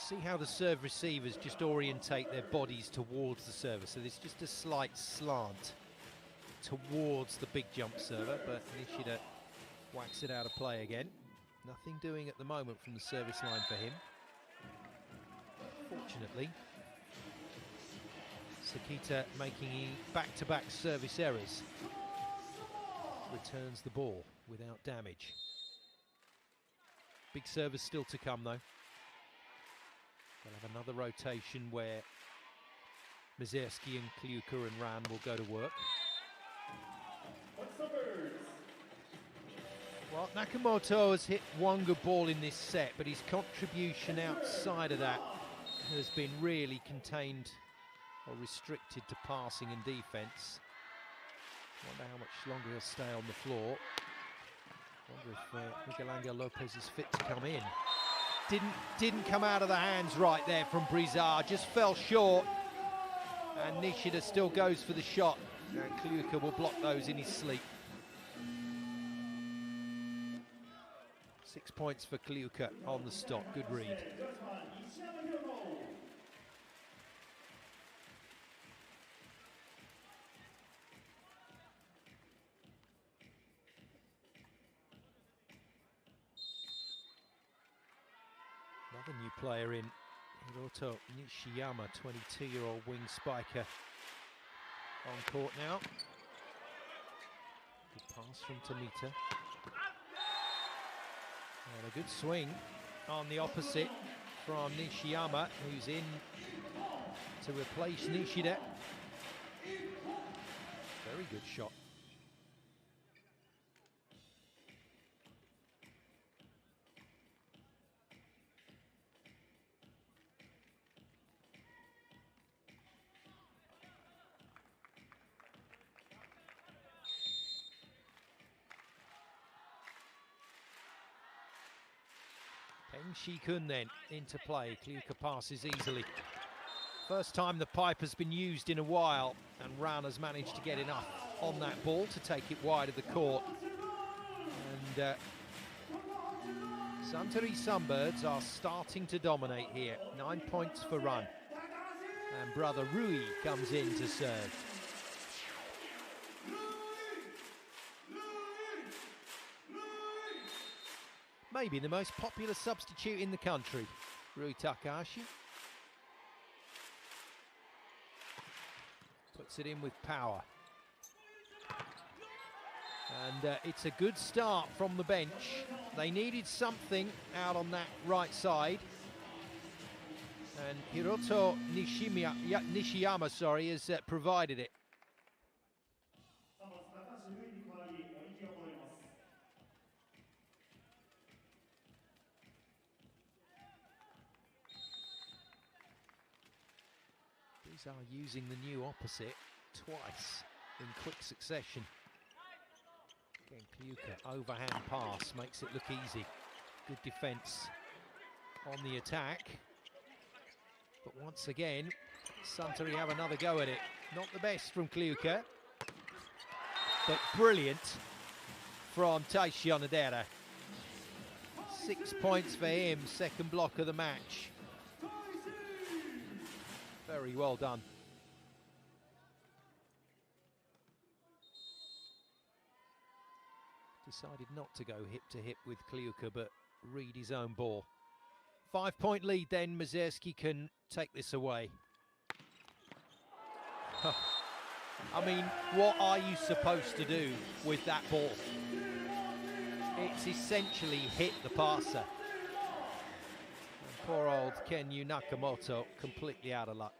See how the serve receivers just orientate their bodies towards the server. So there's just a slight slant towards the big jump server, but Nishida whacks it out of play again. Nothing doing at the moment from the service line for him. Fortunately, Sakita making back-to-back service errors. Returns the ball without damage. Big service still to come though. We'll have another rotation where Mazerski and Kliuka and Ran will go to work. Well, Nakamoto has hit one good ball in this set, but his contribution outside of that has been really contained or restricted to passing and defence. Wonder how much longer he'll stay on the floor. Wonder if Miguel Angel Lopez is fit to come in. Didn't come out of the hands right there from Brizard, just fell short. And Nishida still goes for the shot. And Kliuka will block those in his sleep. 6 points for Kliuka on the stop, good read. Another new player in, Hiroto Nishiyama, 22-year-old wing spiker on court now. Good pass from Tomita. And a good swing on the opposite from Nishiyama, who's in to replace Nishida. Very good shot. Shikun then into play. Kliuka passes easily. First time the pipe has been used in a while, and Ran has managed to get enough on that ball to take it wide of the court. And Suntory Sunbirds are starting to dominate here. 9 points for Ran. And brother Rui comes in to serve. Maybe the most popular substitute in the country, Rui Takahashi. Puts it in with power. And it's a good start from the bench. They needed something out on that right side. And Hiroto Nishiyama, has provided it. These are using the new opposite twice in quick succession. Again, Kliuka, overhand pass, makes it look easy. Good defence on the attack. But once again, Suntory have another go at it. Not the best from Kliuka, but brilliant from Tion Adera. 6 points for him, second block of the match. Very well done. Decided not to go hip to hip with Kliuka, but read his own ball. 5 point lead then, Mazerski can take this away. I mean, what are you supposed to do with that ball? It's essentially hit the passer. And poor old Kenyu Nakamoto, completely out of luck.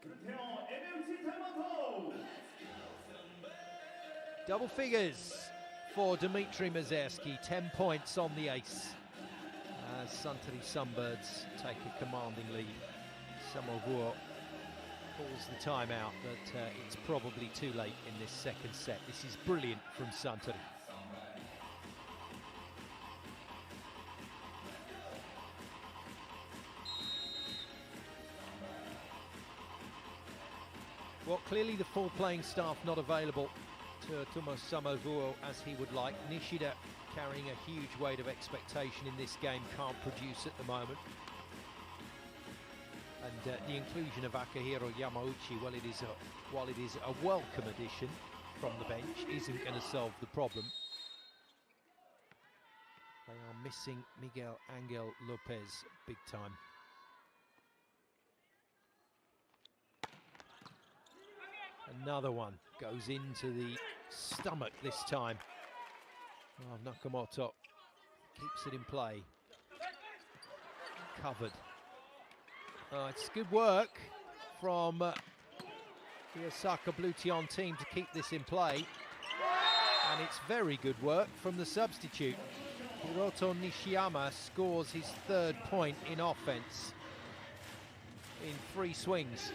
Double figures for Dmitry Mazerski, 10 points on the ace. As Suntory Sunbirds take a commanding lead. Samovuo calls the timeout, but it's probably too late in this second set. This is brilliant from Suntory. Well, clearly the full playing staff not available to Tomo Samovuo as he would like. Nishida carrying a huge weight of expectation in this game, can't produce at the moment. And the inclusion of Akihiro Yamauchi, well, while it is a welcome addition from the bench, isn't going to solve the problem. They are missing Miguel Angel Lopez big time. Another one goes into the stomach this time. Oh, Nakamoto keeps it in play. Covered. It's good work from the Osaka Bluteon team to keep this in play. And it's very good work from the substitute. Hiroto Nishiyama scores his 3rd point in offense in 3 swings.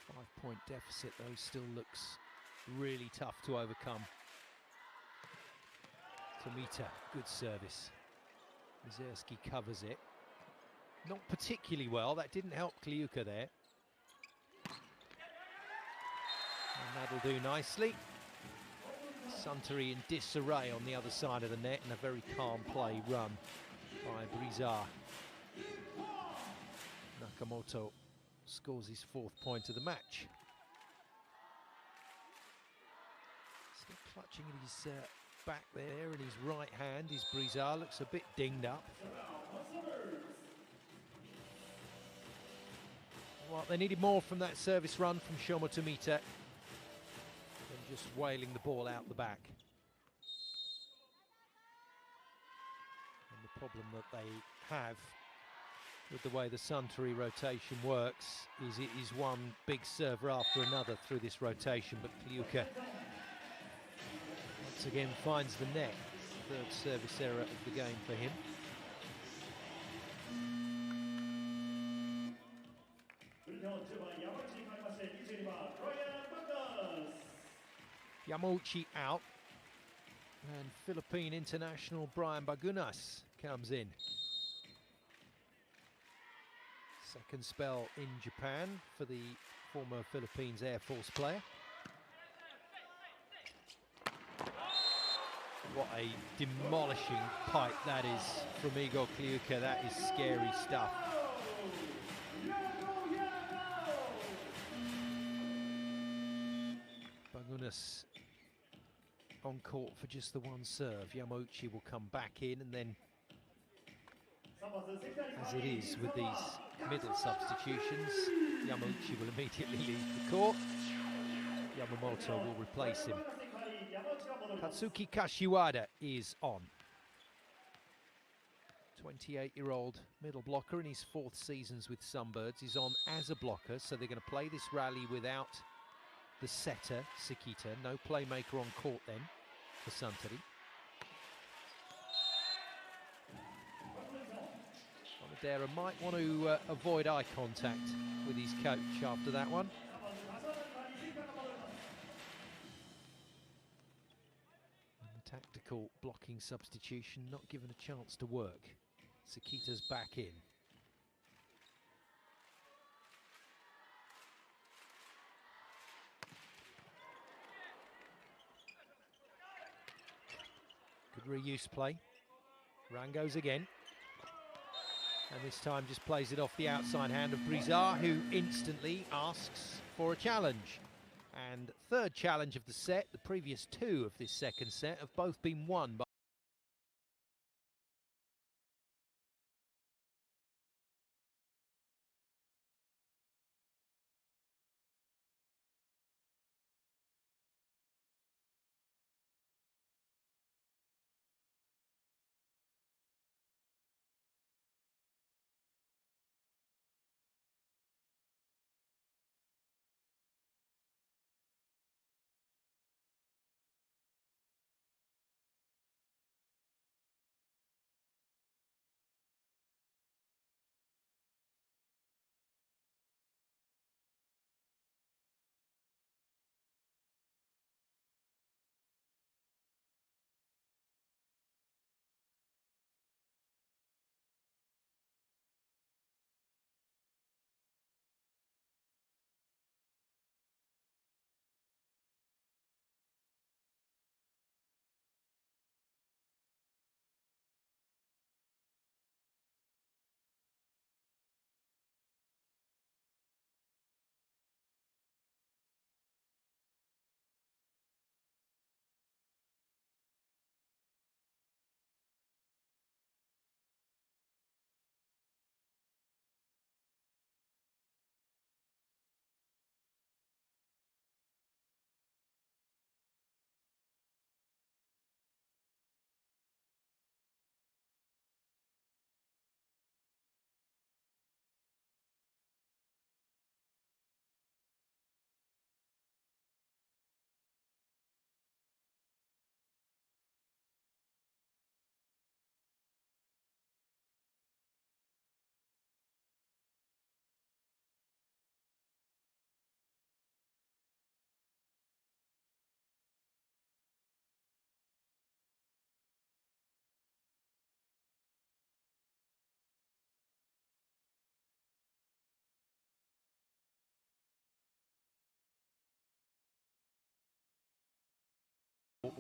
Five-point deficit, though, still looks really tough to overcome. Tomita, good service. Mizerski covers it. Not particularly well, that didn't help Kliuka there. And that'll do nicely. Suntory in disarray on the other side of the net, and a very calm play run by Brizard. Nakamoto scores his 4th point of the match. Still clutching at his back there in his right hand. His Brizard looks a bit dinged up. Well, they needed more from that service run from Shomo Tomita than just wailing the ball out the back. And the problem that they have with the way the Suntory rotation works is it is one big server after another through this rotation, but Kliuka once again finds the net. 3rd service error of the game for him. Yamauchi out, and Philippine international Brian Bagunas comes in. 2nd spell in Japan for the former Philippines Air Force player. What a demolishing pipe that is from Igor Kliuka. That is scary stuff. Bagunas on court for just the 1 serve. Yamauchi will come back in, and then, as it is with these middle substitutions, Yamauchi will immediately leave the court. Yamamoto will replace him. Katsuki Kashiwada is on. 28-year-old middle blocker in his 4th seasons with Sunbirds. He's on as a blocker, so they're going to play this rally without the setter, Sekita. No playmaker on court then for Suntory. Amadera might want to avoid eye contact with his coach after that one. And the tactical blocking substitution not given a chance to work. Sekita's back in. Good reuse play. Rangos again. And this time just plays it off the outside hand of Brizard, who instantly asks for a challenge. And 3rd challenge of the set. The previous 2 of this 2nd set have both been won by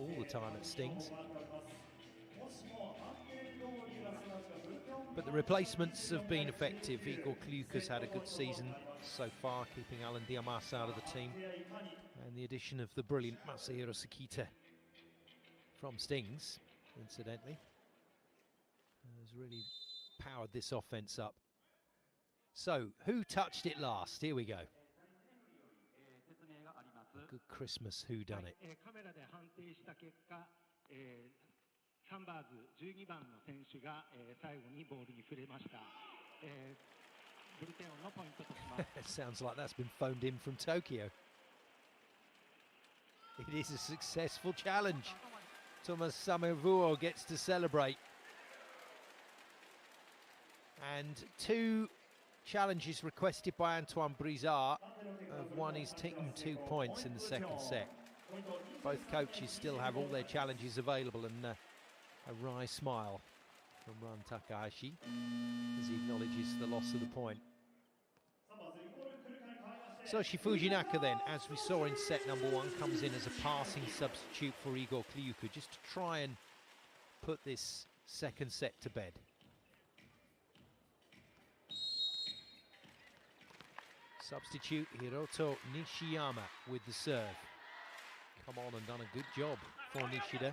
all the time at Stings. But the replacements have been effective. Igor Kliuka's had a good season so far, keeping Alan Diamas out of the team. And the addition of the brilliant Masahiro Sekita from Stings, incidentally, has really powered this offense up. So, who touched it last? Here we go. A good Christmas whodunit. It sounds like that's been phoned in from Tokyo. It is a successful challenge. Thomas Samevuo gets to celebrate. And two challenges requested by Antoine Brizard have won his team 2 points in the second set. Both coaches still have all their challenges available, and a wry smile from Ran Takahashi as he acknowledges the loss of the point. Soshi Fujinaka then, as we saw in set number one, comes in as a passing substitute for Igor Kliuka, just to try and put this second set to bed. Substitute Hiroto Nishiyama with the serve. Come on and done a good job for Nishida.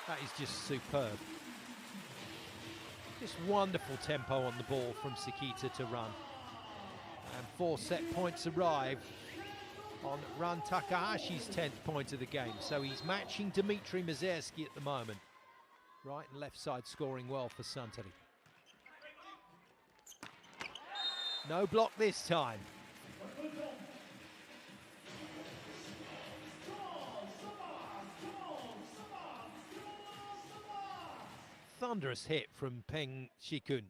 That is just superb. Just wonderful tempo on the ball from Sekita to Run. And 4 set points arrive on Ran Takahashi's 10th point of the game. So he's matching Dmitry Mazersky at the moment. Right and left side scoring well for Suntory. No block this time. Thunderous hit from Peng Shikun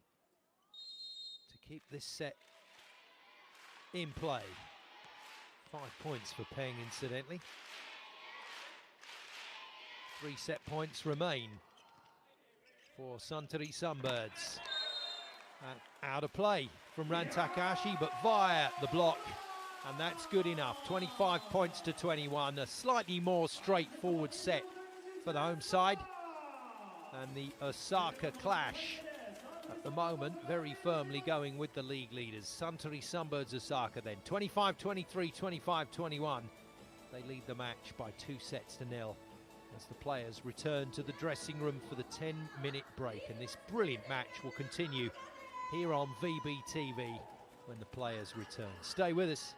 to keep this set in play. 5 points for Peng, incidentally. 3 set points remain for Suntory Sunbirds. And out of play from Ran Takahashi, but via the block, and that's good enough. 25 points to 21, a slightly more straightforward set for the home side. And the Osaka clash at the moment very firmly going with the league leaders. Suntory Sunbirds Osaka then, 25-23, 25-21. They lead the match by 2 sets to 0 as the players return to the dressing room for the 10-minute break. And this brilliant match will continue here on VBTV when the players return. Stay with us.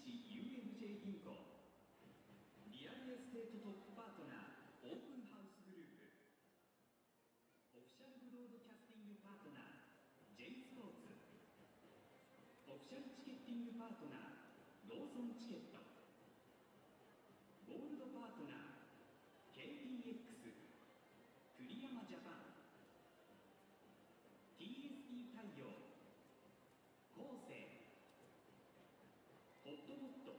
市 UFJ 銀行リアルエステートトップパートナーオープンハウスグループオフィシャルブロードキャスティングパートナー J スポーツオフィシャルチケッティングパートナーローソンチケットゴールドパートナー KTX 栗山ジャパン TSP 太陽コーセイホットモット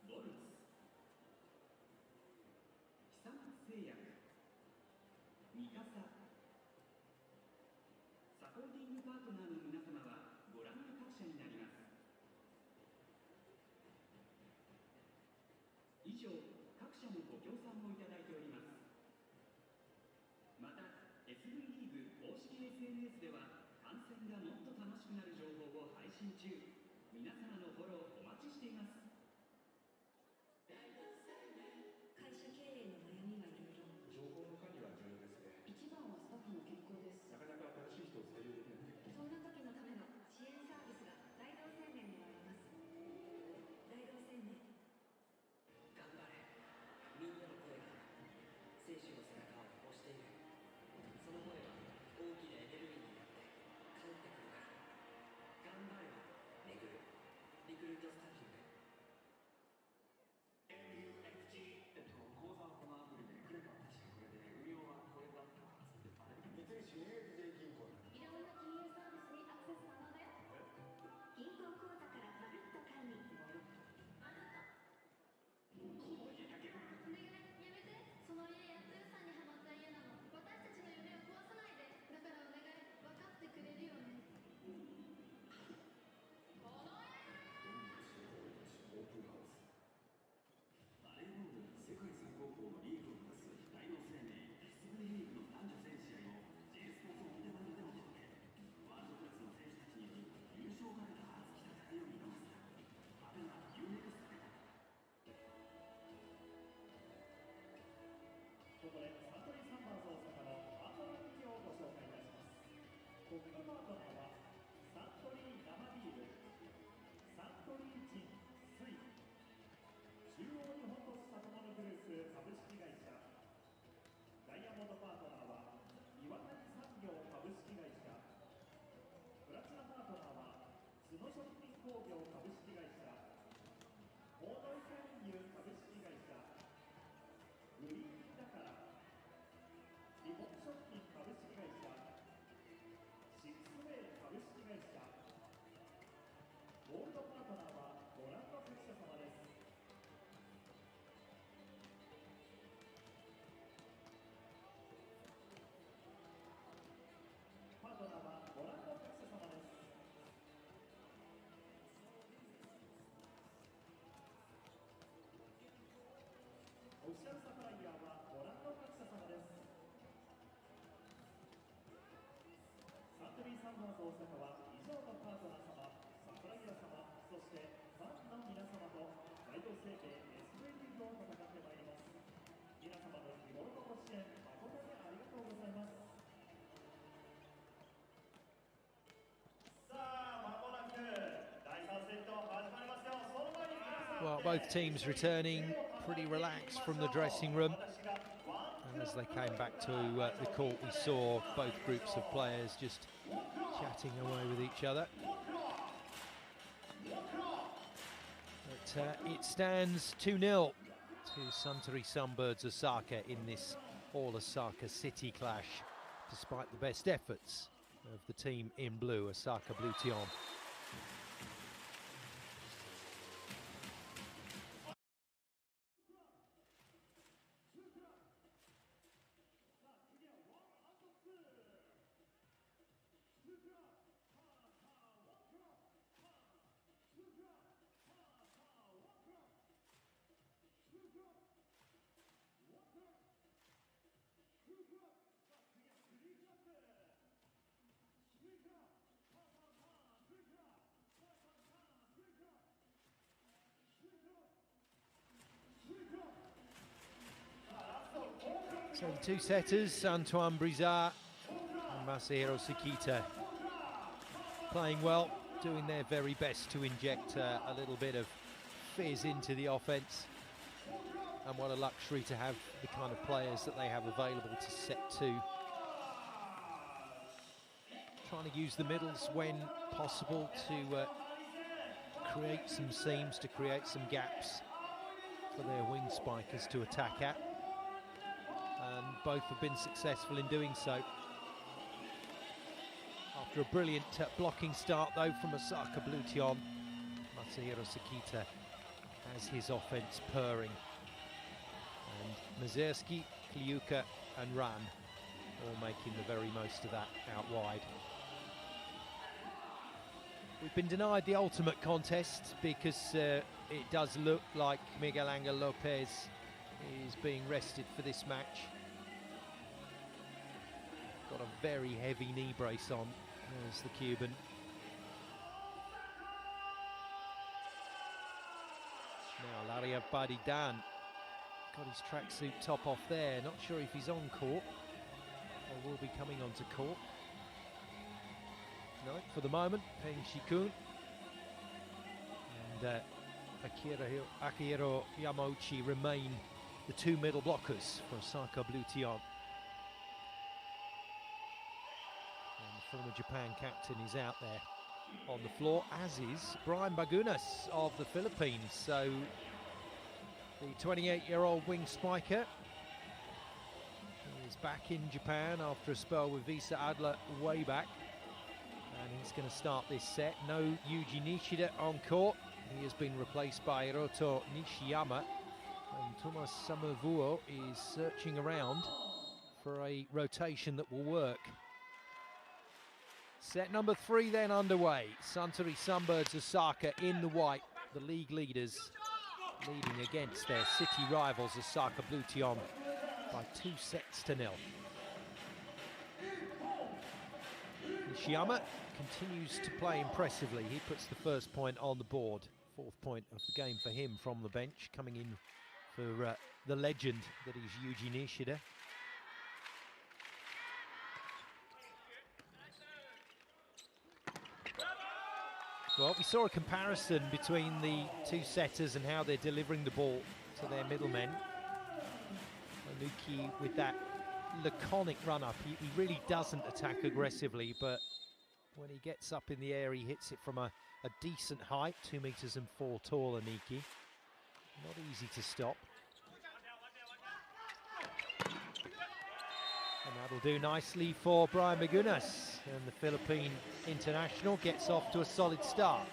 ボルツ久松製薬ミカササポーティングパートナーの皆様はご覧の各社になります。以上各社のご協賛をいただいております。また SV リーグ公式 SNS では観戦がもっと楽しくなる情報を配信中。皆様のフォローお待ちしています。会社経営の悩みがいろいろ。情報の管理は重要ですね。一番はスタッフの健康です。なかなか新しい人を採用できなくて。そんな時のための支援サービスが大同生命にはあります。大同生命。頑張れ。みんなの声が選手の背中を押している。その声は大きなエネルギーになって帰ってくるから。頑張れば巡るリクルートスタッフィング。口座はこのアプリでクレカは確かこれで運用はこれだったはず。あれ三菱 UFJ 銀行いろんな金融サービスにアクセス可能だよ。銀行口座からまるっと管理。まるっと。この家だけお願いやめて。その家やっと予算にはまった家なの。私たちの夢を壊さないで。だからお願い分かってくれるよね。このオープンハウス。バレーボール世界最高峰のリーグを目指す大同生命 SV リーグの男女全試合を J スポーツオンデマンドでお届け。ワールドクラスの選手たちによる優勝をかけた熱き戦いを見逃すな。アベマ UNEXT で。ここでサントリーサンバーズ大阪のパートナー企業をご紹介いたします。トップパートナーはサントリー生ビール、サントリージン、水、中央日本都市里物グループ株式会社。ダイヤモンドパートナーは岩谷産業株式会社。プラチナパートナーは角食品工業株式会社。モードイカリンユ株式会社。グリーンだから日本食品株式会社。シックスウェイ株式会社。ゴールドパートナーはご覧の各社様です。パートナーはご覧の各社様です。オフィシャルサプライヤーはご覧の各社様です。サントリーサンバーズ大阪は以上のパートナー様、サプライヤー様、そしてファンの皆様と大同生命 SV リーグを戦ってまいります。皆様の日頃のご支援誠にありがとうございます。さあ、まもなく第3セット始まりますよ。その前に皆さん Well, both teams returning pretty relaxed from the dressing room. And as they came back to the court, we saw both groups of players just chatting away with each other. But it stands 2-0 to Suntory Sunbirds Osaka in this all-Osaka City clash, despite the best efforts of the team in blue, Osaka Bluteon. So the two setters, Antoine Brizard and Masahiro Sakita, playing well, doing their very best to inject a little bit of fizz into the offense. And what a luxury to have the kind of players that they have available to set two. Trying to use the middles when possible to create some seams, to create some gaps for their wing spikers to attack at. And both have been successful in doing so. After a brilliant blocking start, though, from Osaka Bluteon, Masahiro Sekita has his offense purring. And Mazerski, Kliuka and Ran all making the very most of that out wide. We've been denied the ultimate contest because it does look like Miguel Angel Lopez is being rested for this match. Got a very heavy knee brace on, as the Cuban. Now Laria Badidan got his tracksuit top off there. Not sure if he's on court or will be coming onto court. No, for the moment, Peng Shikun and Akihiro Yamauchi remain the two middle blockers for Osaka Bluteon. And the former Japan captain is out there on the floor, as is Brian Bagunas of the Philippines. So the 28-year-old wing spiker is back in Japan after a spell with Visa Adler way back. And he's going to start this set. No Yuji Nishida on court. He has been replaced by Hiroto Nishiyama. And Thomas Samavuo is searching around for a rotation that will work. Set number 3 then underway. Suntory Sunbirds Osaka in the white. The league leaders leading against their city rivals Osaka Bluteon by 2-0. Nishiyama continues to play impressively. He puts the first point on the board. 4th point of the game for him from the bench, coming in for the legend that is Yuji Nishida. Well, we saw a comparison between the two setters and how they're delivering the ball to their middlemen. Onuki with that laconic run-up. He really doesn't attack aggressively, but when he gets up in the air, he hits it from a decent height, 2 meters and 4 tall, Aniki. Not easy to stop. And that'll do nicely for Brian Bagunas. And the Philippine international gets off to a solid start.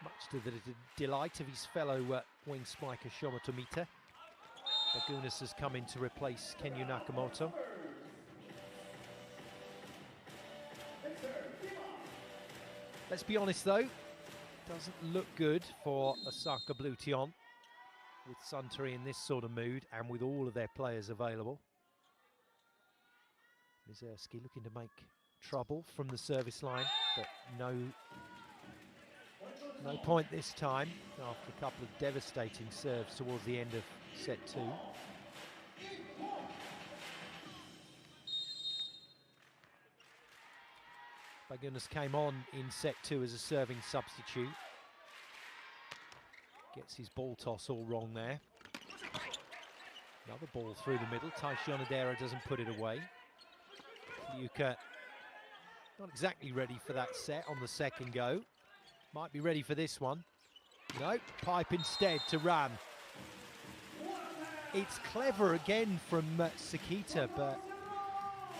Much to the delight of his fellow wing spiker Shoma Tomita. Bagunas has come in to replace Kenyu Nakamoto. Let's be honest though, doesn't look good for Osaka Bluteon with Suntory in this sort of mood and with all of their players available. Mizerski looking to make trouble from the service line, but no point this time after a couple of devastating serves towards the end of set 2. Bagunas came on in set 2 as a serving substitute. Gets his ball toss all wrong there. Another ball through the middle. Taishi Onodera doesn't put it away. Yuka not exactly ready for that set on the second go. Might be ready for this one. No, pipe instead to Ran. It's clever again from Sekita, but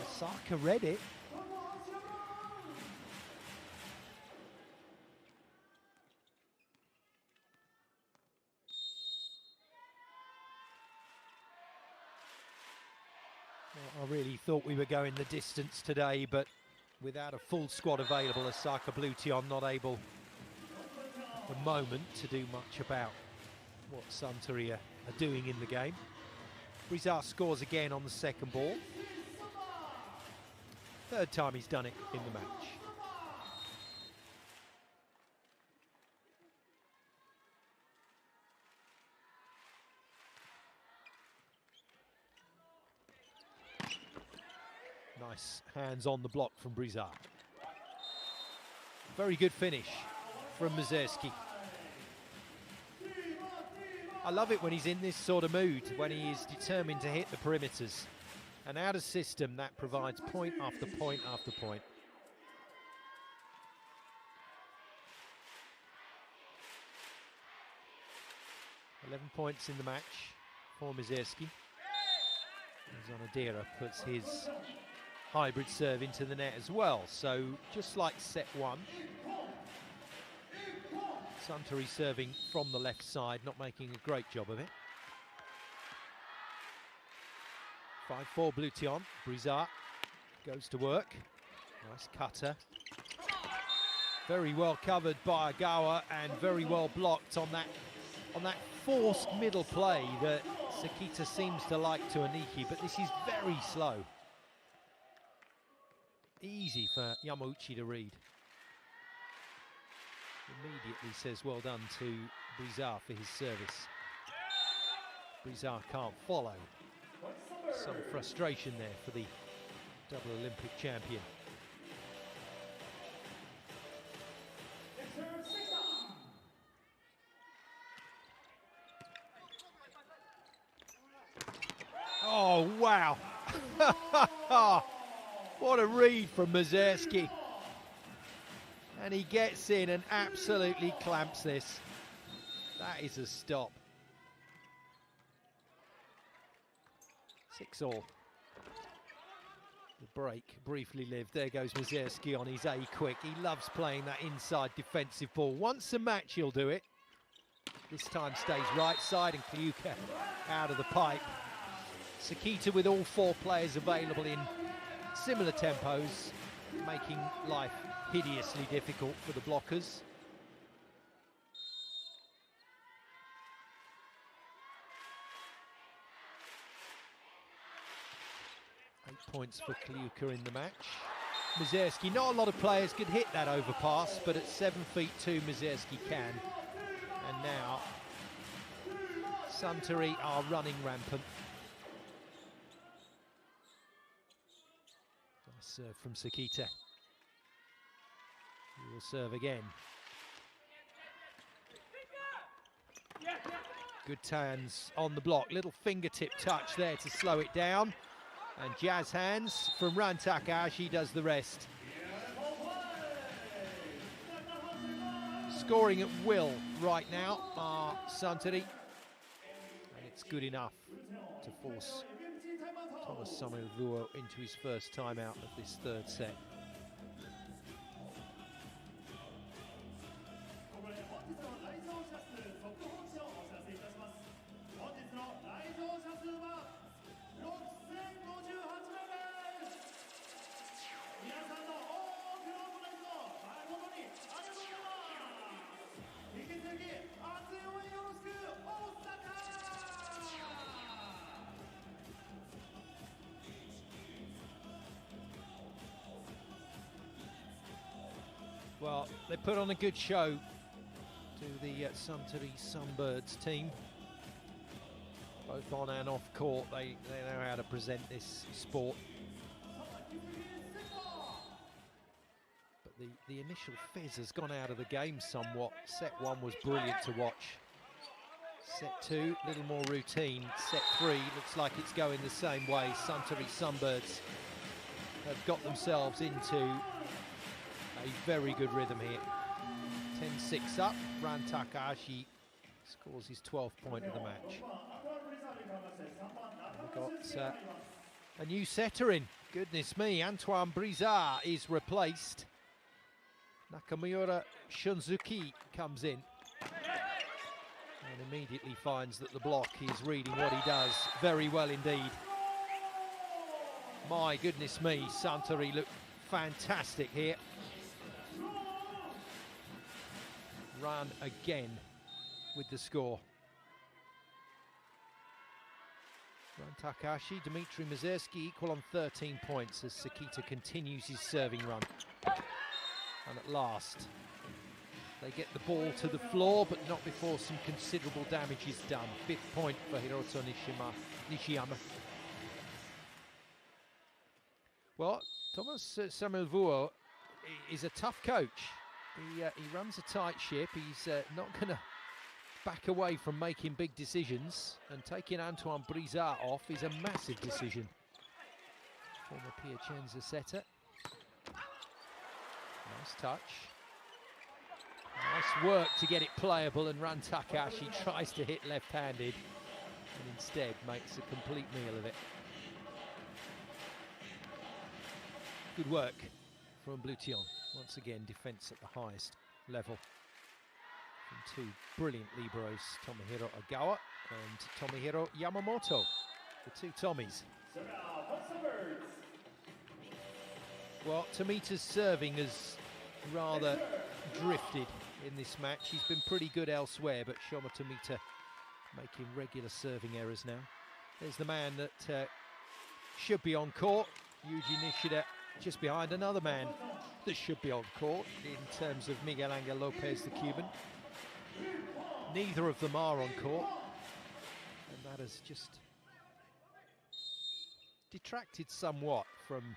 Osaka read it. I really thought we were going the distance today, but without a full squad available, Osaka Bluteon not able at the moment to do much about what Suntory are doing in the game. Brizard scores again on the second ball. 3rd time he's done it in the match. Nice hands on the block from Brizard. Very good finish from Mazerski. I love it when he's in this sort of mood, when he is determined to hit the perimeters. And out of system, that provides point after point after point. "11 points in the match for Mazerski. Zonadira puts his hybrid serve into the net as well. So just like set one, Suntory serving from the left side, not making a great job of it. 5-4 Bluteon. Brizard goes to work. Nice cutter. Very well covered by Agawa and very well blocked on that forced middle play that Sakita seems to like to Aniki, but this is very slow. Easy for Yamauchi to read. Immediately says well done to Brizard for his service. Brizard can't follow. Some frustration there for the double Olympic champion. Oh, wow. What a read from Mazerski. And he gets in and absolutely clamps this. That is a stop. 6-all. The break briefly lived. There goes Mazerski on his A-quick. He loves playing that inside defensive ball. Once a match, he'll do it. This time stays right side and Kliuka out of the pipe. Sakita with all four players available in similar tempos, making life hideously difficult for the blockers. Points for Kliuka in the match. Mazerski, not a lot of players could hit that overpass, but at 7'2", Mazerski can. And now Suntory are running rampant. Nice serve from Sakita. He will serve again. Good hands on the block. Little fingertip touch there to slow it down. And jazz hands from Ran Takahashi does the rest. Scoring at will right now are Suntory. And it's good enough to force Thomas Samuel into his first timeout of this third set. Well, they put on a good show to the Suntory Sunbirds team. Both on and off court, they know how to present this sport. But the initial fizz has gone out of the game somewhat. Set one was brilliant to watch. Set two, a little more routine. Set three, looks like it's going the same way. Suntory Sunbirds have got themselves into a very good rhythm here. 10-6 up. Ran Takahashi scores his 12th point of the match. We've got a new setter in. Goodness me, Antoine Brizard is replaced. Nakamura Shunzuki comes in and immediately finds that the block is reading what he does very well indeed. My goodness me, Suntory look fantastic here. Run again with the score. Ran Takahashi, Dmitry Mazerski equal on 13 points as Sakita continues his serving run. And at last, they get the ball to the floor, but not before some considerable damage is done. 5th point for Hiroto Nishiyama. Well, Thomas Samuel is a tough coach. He runs a tight ship. He's not going to back away from making big decisions, and taking Antoine Brizard off is a massive decision. Former Piacenza setter. Nice touch. Nice work to get it playable, and Ran Takahashi tries to hit left-handed and instead makes a complete meal of it. Good work from Bluteon. Once again, defence at the highest level. From two brilliant liberos, Tomohiro Ogawa and Tomohiro Yamamoto, the two Tommies. Well, Tomita's serving has rather drifted in this match. He's been pretty good elsewhere, but Shoma Tomita making regular serving errors now. There's the man that should be on court, Yuji Nishida, just behind another man that should be on court in terms of Miguel Angel Lopez, the Cuban. Neither of them are on court, and that has just detracted somewhat from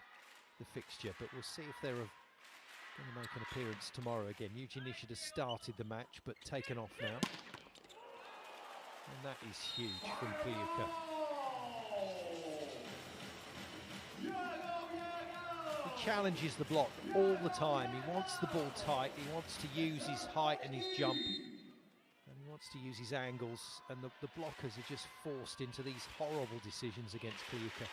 the fixture, but we'll see if they're going to make an appearance tomorrow again. Yuji Nishida started the match, but taken off now. And that is huge from Kiyuka. He challenges the block all the time. He wants the ball tight. He wants to use his height and his jump. And he wants to use his angles. And the blockers are just forced into these horrible decisions against Kiyuka.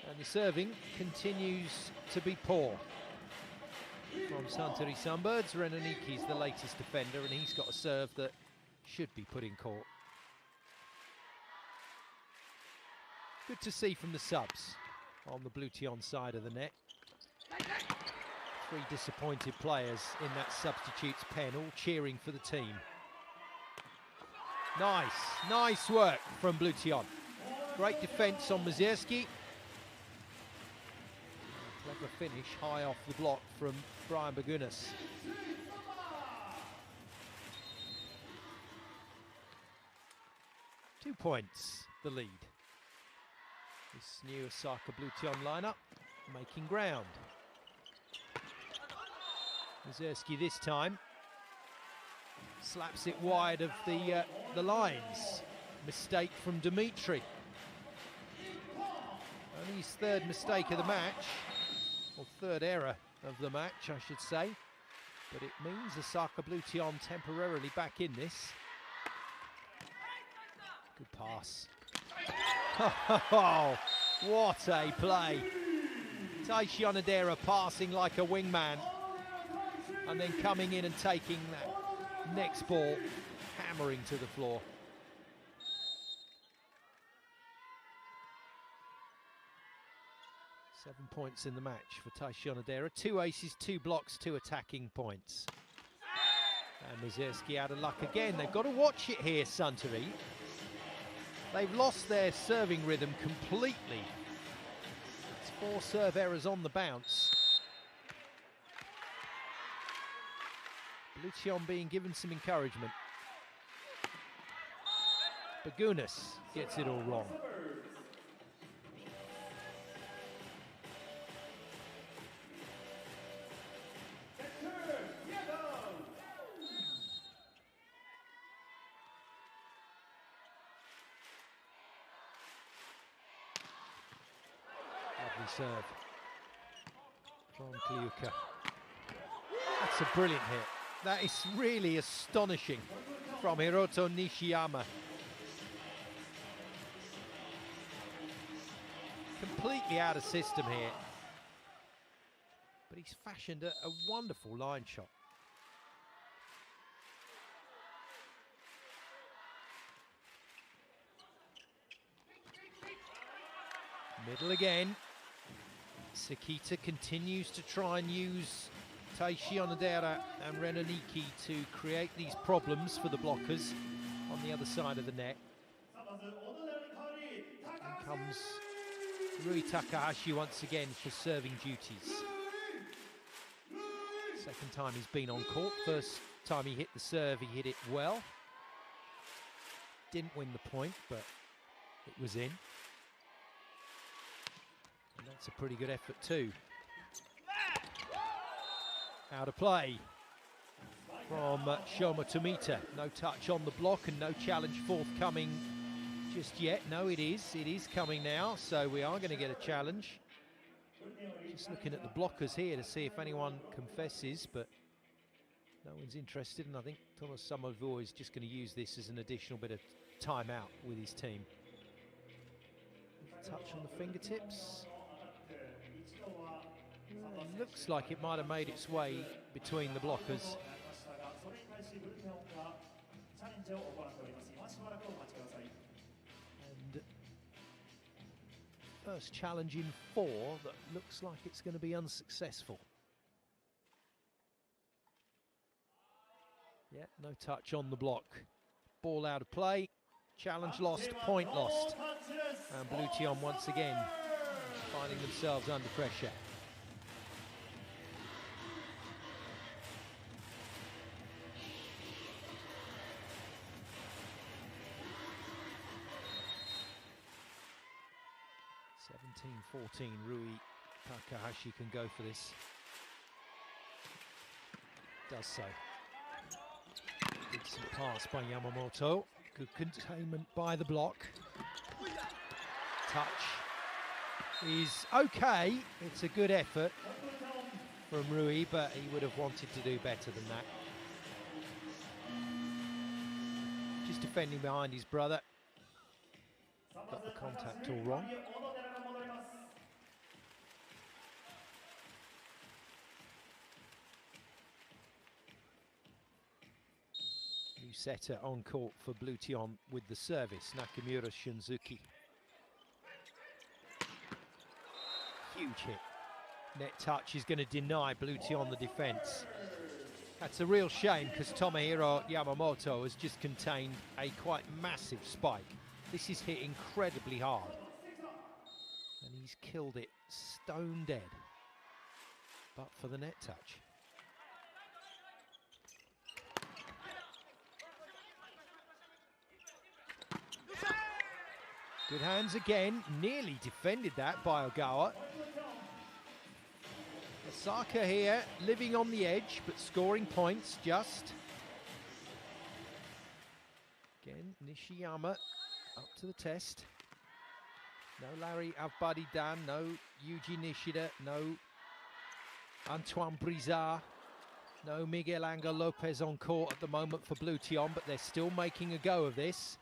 And the serving continues to be poor. From Suntory Sunbirds, Renoniki's the latest defender, and he's got a serve that should be put in court. Good to see from the subs on the Bluteon side of the net. Three disappointed players in that substitute's pen, all cheering for the team. Nice work from Bluteon. Great defence on Mazierski. Clever finish high off the block from Brian Bagunas. Two points, the lead. This new Osaka Bluteon lineup making ground. Mazierski this time slaps it wide of the lines. Mistake from Dimitri. Only his third mistake of the match, or third error of the match, I should say. But it means Osaka Bluteon temporarily back in this. Good pass. Oh, what a play. Taishi Onodera passing like a wingman, and then coming in and taking that next ball, hammering to the floor. Seven points in the match for Taishi Onodera. 2 aces, 2 blocks, 2 attacking points. And Mazierski out of luck again. They've got to watch it here, Suntory. They've lost their serving rhythm completely. It's 4 serve errors on the bounce. Bluteon being given some encouragement. Bagunas gets it all wrong. Serve from Kiyuka. That's a brilliant hit. That is really astonishing from Hiroto Nishiyama. Completely out of system here. But he's fashioned a wonderful line shot. Middle again. Sekita continues to try and use Taishi Onodera and Renoniki to create these problems for the blockers on the other side of the net. And comes Rui Takahashi once again for serving duties. Second time he's been on court. First time he hit the serve, he hit it well. Didn't win the point, but it was in. And that's a pretty good effort too. Out of play from Shoma Tomita. No touch on the block and no challenge forthcoming just yet. No, it is coming now, so we are going to get a challenge. Just looking at the blockers here to see if anyone confesses, but no one's interested, and I think Thomas Samovu is just going to use this as an additional bit of timeout with his team. Touch on the fingertips. Well, it looks like it might have made its way between the blockers. And first challenge in 4 that looks like it's going to be unsuccessful. Yeah, no touch on the block. Ball out of play. Challenge lost, point lost. And Bluteon once again finding themselves under pressure. (17-14), Rui Takahashi can go for this. Does so. Decent pass by Yamamoto. Good containment by the block. Touch is okay. It's a good effort from Rui, but he would have wanted to do better than that. Just defending behind his brother. Got the contact all wrong. New setter on court for Bluteon with the service, Nakamura Shunzuki. Huge hit. Net touch is going to deny Bluteon the defence. That's a real shame because Tomohiro Yamamoto has just contained a quite massive spike. This is hit incredibly hard. And he's killed it stone dead. But for the net touch. Good hands again, nearly defended that by Ogawa. Osaka here, living on the edge, but scoring points just. Again, Nishiyama up to the test. No Larry Avbadidan, no Yuji Nishida, no Antoine Brizard, no Miguel Angel Lopez on court at the moment for Bluteon, but they're still making a go of this.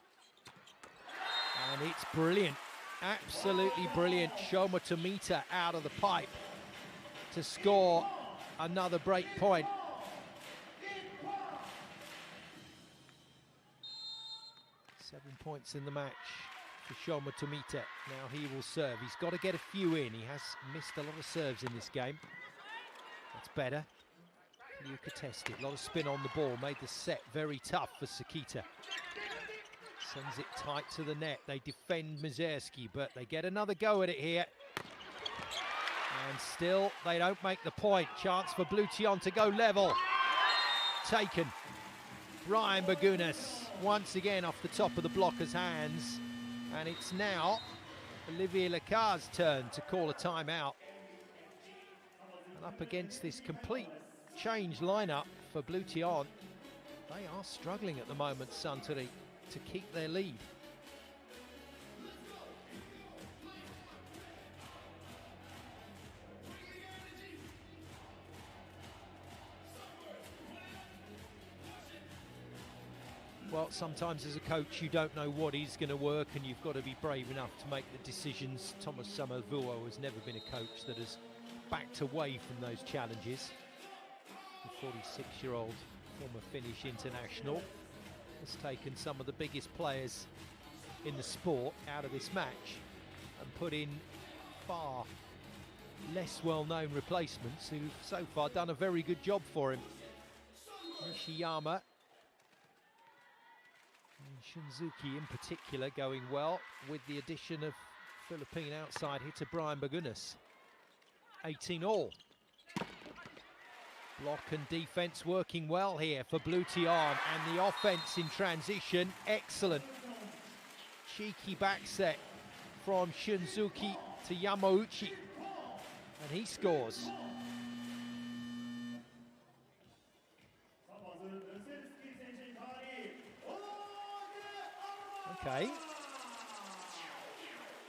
And it's brilliant, absolutely brilliant. Shoma Tomita out of the pipe to score another break point. Seven points in the match for Shoma Tomita. Now he will serve. He's got to get a few in. He has missed a lot of serves in this game. That's better. Yuka tested. A lot of spin on the ball. Made the set very tough for Sakita. Sends it tight to the net. They defend Mizerski, but they get another go at it here. And still, they don't make the point. Chance for Bluteon to go level. Taken. Brian Bagunas once again off the top of the blocker's hands. And it's now Olivier Lecar's turn to call a timeout. And up against this complete change lineup for Bluteon, they are struggling at the moment, Suntory, to keep their lead. Well, sometimes as a coach you don't know what is going to work and you've got to be brave enough to make the decisions. Thomas Samovuo has never been a coach that has backed away from those challenges. The 46-year-old former Finnish international has taken some of the biggest players in the sport out of this match and put in far less well-known replacements who've so far done a very good job for him. Nishiyama and Shunzuki in particular going well with the addition of Philippine outside hitter Brian Bagunas. 18 all. Block and defense working well here for Bluteon, and the offense in transition, excellent. Cheeky back set from Shunzuki to Yamauchi, and he scores. Okay.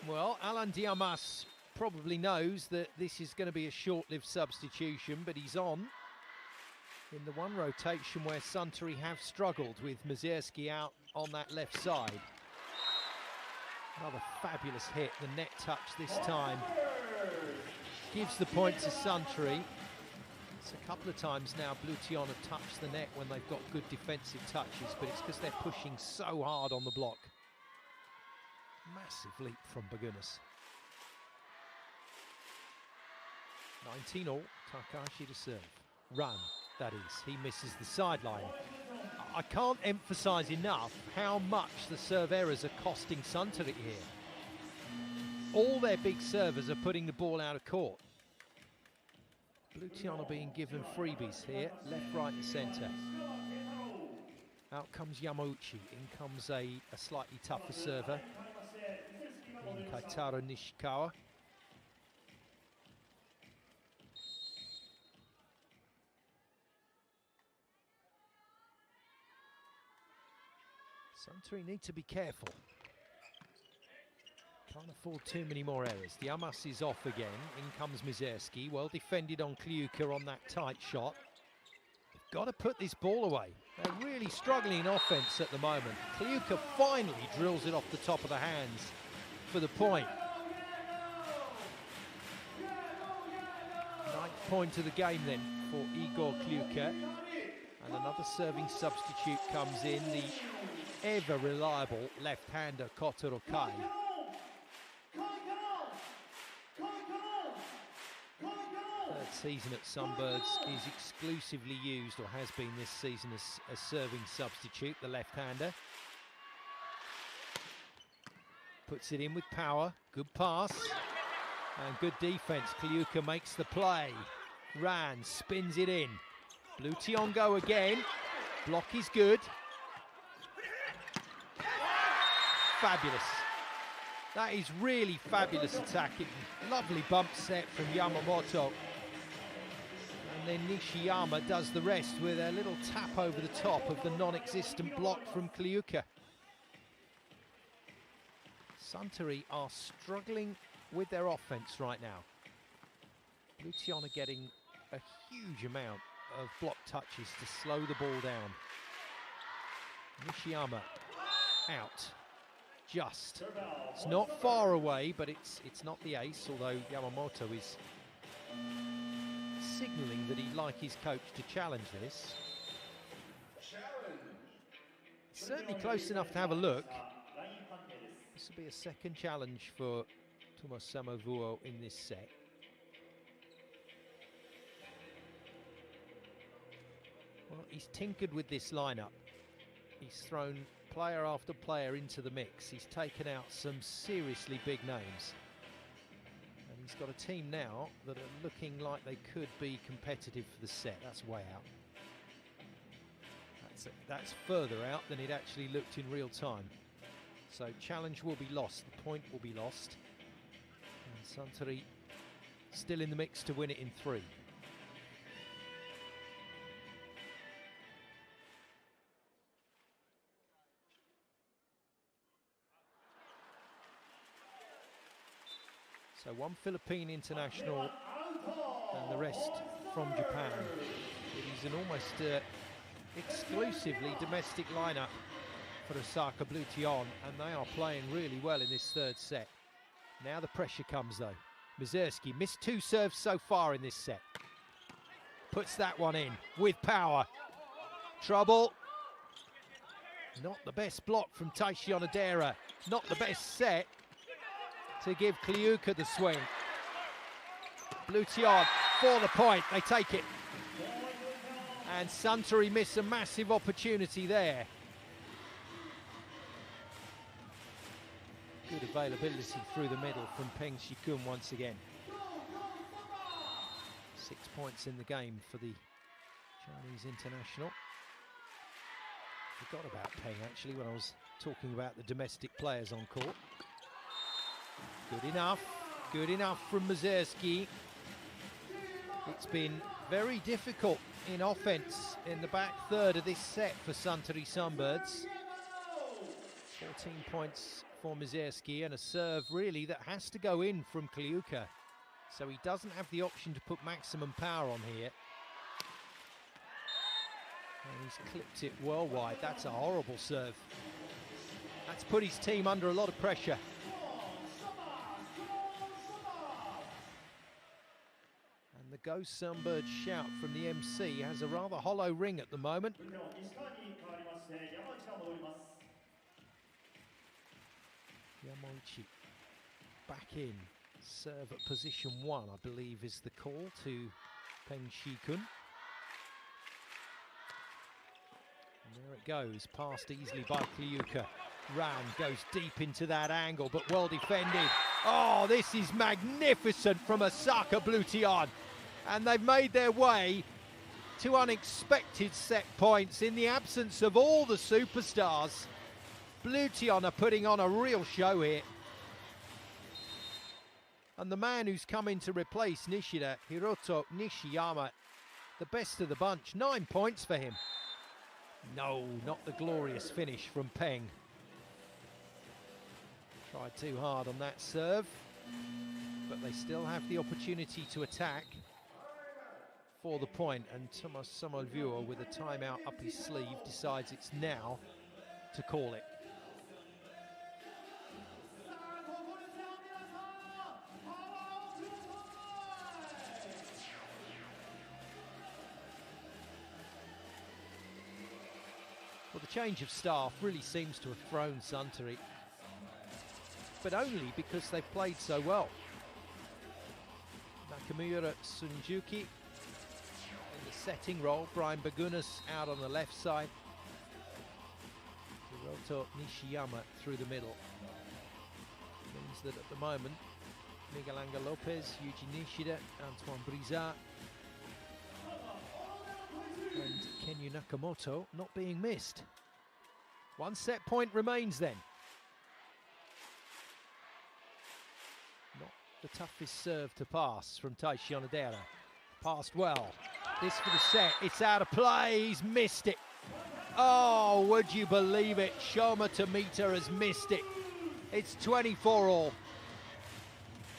Well, Alan Diamas probably knows that this is going to be a short-lived substitution, but he's on in the one rotation where Suntory have struggled with Mazierski out on that left side. Another fabulous hit, the net touch this time. Gives the point to Suntory. It's a couple of times now Bluteon have touched the net when they've got good defensive touches, but it's because they're pushing so hard on the block. Massive leap from Bagunas. 19-all, Takahashi to serve. Run, that is, he misses the sideline. I can't emphasise enough how much the serve errors are costing Suntory here. All their big servers are putting the ball out of court. Bluteon are being given freebies here, left, right and centre. Out comes Yamauchi, in comes a slightly tougher server, in Kaitaro Nishikawa. Suntory need to be careful. Can't afford too many more errors. Diamas is off again. In comes Mazierski. Well defended on Kliuka on that tight shot. They've got to put this ball away. They're really struggling in offense at the moment. Kliuka finally drills it off the top of the hands for the point. 9th point of the game then for Igor Kliuka. And another serving substitute comes in, the ever reliable left-hander Kotaro Kai. Third season at Sunbirds is exclusively used, or has been this season, as a serving substitute, the left-hander. Puts it in with power, good pass, and good defense. Kliuka makes the play. Ran, spins it in. Bluteon go again. Block is good. Fabulous. That is really fabulous attacking. Lovely bump set from Yamamoto. And then Nishiyama does the rest with a little tap over the top of the non-existent block from Kliuka. Suntory are struggling with their offense right now. Bluteon are getting a huge amount of block touches to slow the ball down. Nishiyama out. Just. It's not far away, but it's not the ace, although Yamamoto is signalling that he'd like his coach to challenge this. It's certainly close enough to have a look. This will be a second challenge for Tomasama Vuo in this set. Well, he's tinkered with this lineup. He's thrown player after player into the mix. He's taken out some seriously big names. And he's got a team now that are looking like they could be competitive for the set. That's way out. That's further out than it actually looked in real time. So challenge will be lost, the point will be lost. And Suntory still in the mix to win it in 3. So one Philippine international and the rest from Japan. It is an almost exclusively domestic lineup for Osaka Bluteon, and they are playing really well in this third set. Now the pressure comes though. Mazierski missed 2 serves so far in this set. Puts that one in with power. Trouble. Not the best block from Taishi Onodera. Not the best set to give Kliuka the swing. Bluteon for the point, they take it. And Suntory miss a massive opportunity there. Good availability through the middle from Peng Shikun once again. 6 points in the game for the Chinese international. Forgot about Peng actually when I was talking about the domestic players on court. Good enough. Good enough from Mazerski. It's been very difficult in offense in the back third of this set for Suntory Sunbirds. 14 points for Mazerski and a serve really that has to go in from Kliuka. So he doesn't have the option to put maximum power on here. And he's clipped it well wide. That's a horrible serve. That's put his team under a lot of pressure. And the Go Sunbird shout from the MC has a rather hollow ring at the moment. Yamauchi back in. Serve at position 1, I believe, is the call to Peng Shi-kun. And there it goes, passed easily by Kliuka. Ran goes deep into that angle, but well defended. Oh, this is magnificent from Osaka Bluteon. And they've made their way to unexpected set points in the absence of all the superstars. Bluteon are putting on a real show here. And the man who's come in to replace Nishida, Hiroto Nishiyama, the best of the bunch, 9 points for him. No, not the glorious finish from Peng. Tried too hard on that serve, but they still have the opportunity to attack for the point, and Thomas Samalvua with a timeout up his sleeve decides it's now to call it. Well, the change of staff really seems to have thrown Suntory, but only because they've played so well. Nakamura Sunjuki in the setting role, Brian Bagunas out on the left side, Hiroto Nishiyama through the middle. Means that at the moment, Miguel Angel Lopez, Yuji Nishida, Antoine Brizard, and Kenyu Nakamoto not being missed. One set point remains then. Not the toughest serve to pass from Taishi Onodera. Passed well. This for the set. It's out of play. He's missed it. Oh, would you believe it? Shoma Tomita has missed it. It's 24 all.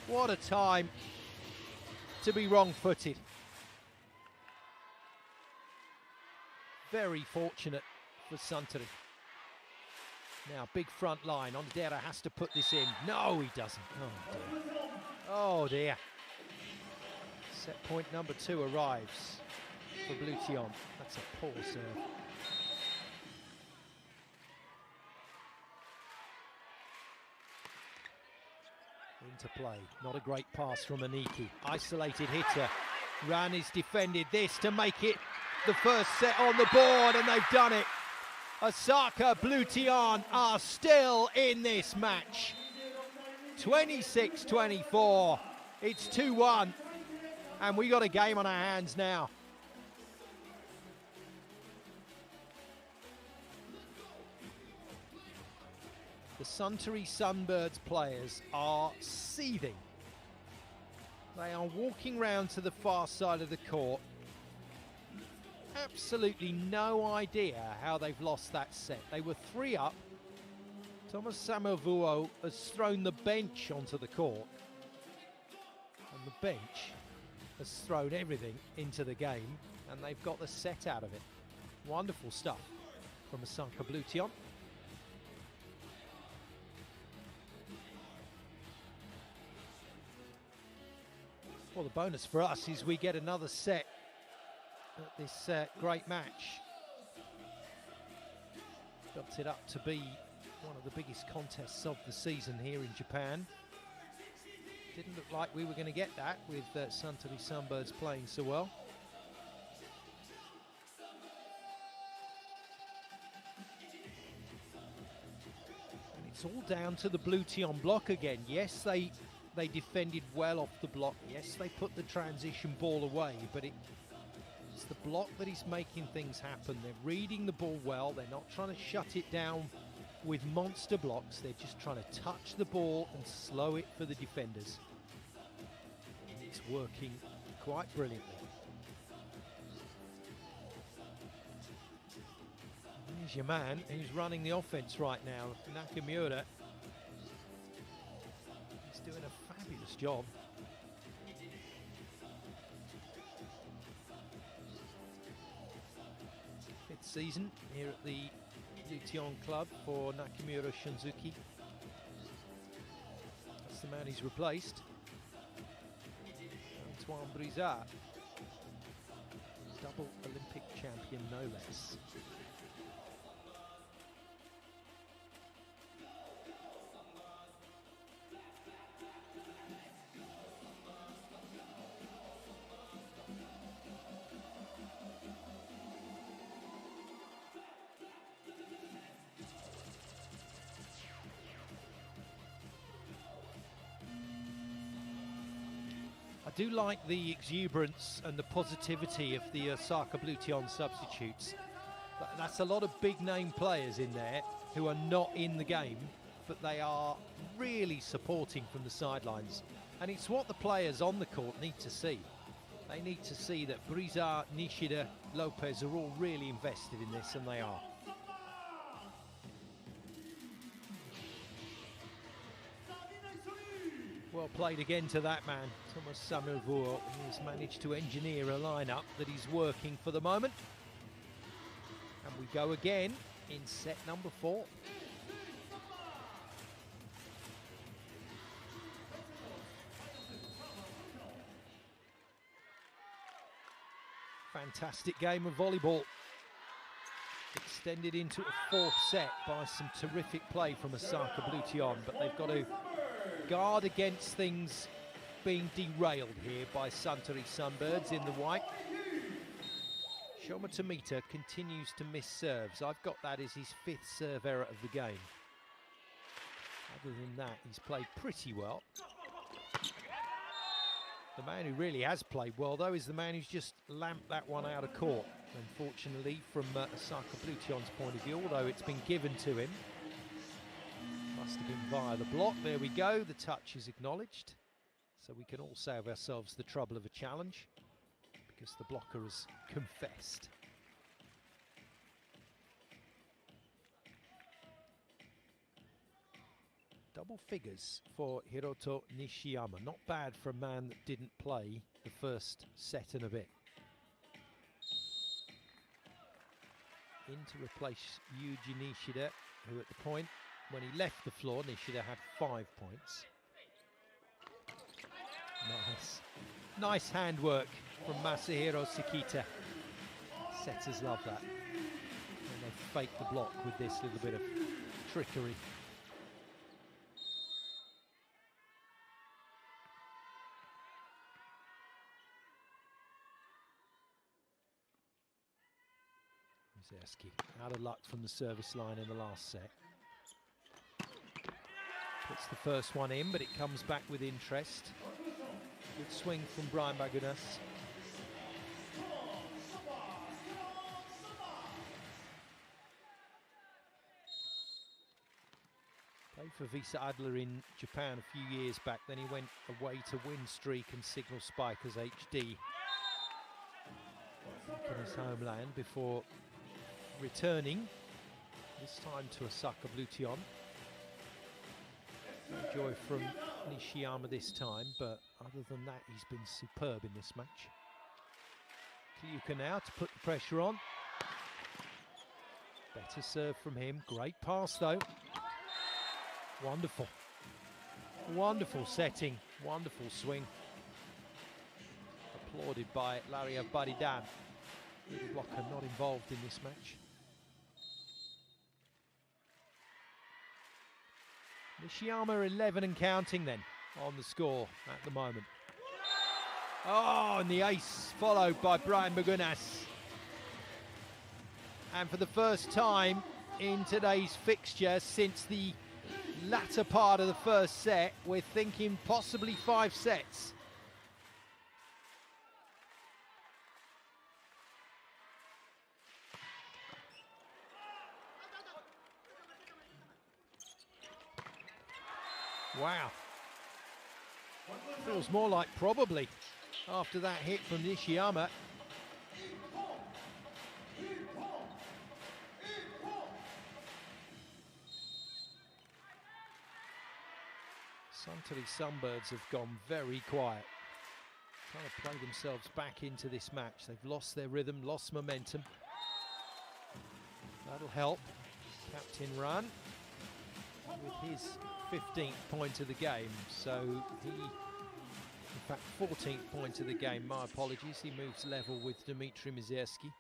What a time to be wrong-footed. Very fortunate for Suntory. Now, big front line. Onodera has to put this in. No, he doesn't. Oh, dear. Oh, dear. Set point number 2 arrives for Bluteon. That's a poor serve. Into play. Not a great pass from Aniki. Isolated hitter. Ran is defended. This to make it the first set on the board, and they've done it. Osaka Bluteon are still in this match. 26-24. It's 2-1, and we got a game on our hands now. The Suntory Sunbirds players are seething. They are walking round to the far side of the court. Absolutely no idea how they've lost that set. They were 3 up. Thomas Samalvuo has thrown the bench onto the court. And the bench has thrown everything into the game, and they've got the set out of it. Wonderful stuff from Osaka Bluteon. Well, the bonus for us is we get another set at this great match. Built it up to be one of the biggest contests of the season here in Japan. Didn't look like we were going to get that with Suntory Sunbirds playing so well. And it's all down to the Bluteon block again. Yes, they defended well off the block. Yes, they put the transition ball away, but it's the block that is making things happen. They're reading the ball well. They're not trying to shut it down with monster blocks. They're just trying to touch the ball and slow it for the defenders. He's working quite brilliantly. Here's your man who's running the offense right now, Nakamura. He's doing a fabulous job. Fifth season here at the Tion club for Nakamura Shunzuki. That's the man he's replaced. Antoine Brizard, double Olympic champion, no less. I do like the exuberance and the positivity of the Osaka Bluteon substitutes. That's a lot of big name players in there who are not in the game, but they are really supporting from the sidelines. And it's what the players on the court need to see. They need to see that Brizard, Nishida, Lopez are all really invested in this, and they are. Well played again to that man, Thomas Samuel. He's managed to engineer a lineup that is working for the moment. And we go again in set number 4. Fantastic game of volleyball. Extended into a 4th set by some terrific play from Osaka Bluteon, but they've got to guard against things being derailed here by Suntory Sunbirds in the white. Shoma Tomita continues to miss serves. I've got that as his 5th serve error of the game. Other than that, he's played pretty well. The man who really has played well, though, is the man who's just lamped that one out of court. Unfortunately, from Osaka Bluteon's point of view, although it's been given to him. Must have been via the block. There we go. The touch is acknowledged. So we can all save ourselves the trouble of a challenge because the blocker has confessed. Double figures for Hiroto Nishiyama. Not bad for a man that didn't play the first set and a bit. In to replace Yuji Nishida, who at the point when he left the floor, Nishida had 5 points. Nice handwork from Masahiro Sekita. Setters love that. And they fake the block with this little bit of trickery. Zerski out of luck from the service line in the last set. Puts the first one in, but it comes back with interest. Good swing from Brian Bagunas. Played for Visa Adler in Japan a few years back, then he went away to Win Streak and Signal Spike as HD back in his homeland before returning, this time to Osaka Bluteon. No joy from Nishiyama this time, but other than that, he's been superb in this match. Kyuka now to put the pressure on. Better serve from him. Great pass, though. Wonderful. Wonderful setting. Wonderful swing. Applauded by Laria Baridan. Little blocker not involved in this match. Nishiyama 11 and counting then on the score at the moment. Oh, and the ace followed by Brian Bagunas. And for the first time in today's fixture since the latter part of the first set, we're thinking possibly 5 sets. Wow. Feels more like probably after that hit from Nishiyama. Suntory Sunbirds have gone very quiet, trying to play themselves back into this match. They've lost their rhythm, lost momentum. That'll help. Captain Run with his 15th point of the game. So he, in fact, 14th point of the game. My apologies. He moves level with Dmitry Mizerski.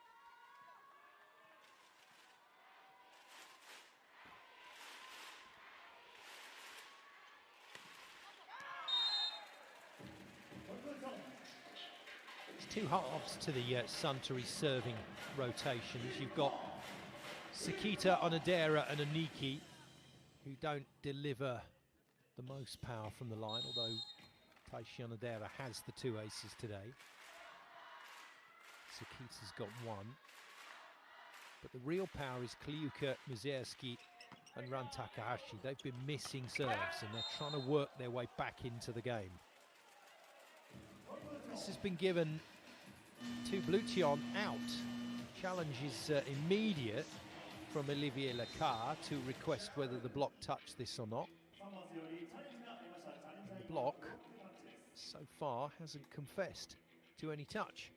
Two halves to the Suntory serving rotations. You've got Sakita, Onodera and Aniki, who don't deliver the most power from the line, although Taishi Onodera has the two aces today. Sakita's got one. But the real power is Kliuka, Mizerski and Ran Takahashi. They've been missing serves and they're trying to work their way back into the game. This has been given to Bluteon out. Challenge is immediate from Olivier Lacar to request whether the block touched this or not. The block so far hasn't confessed to any touch.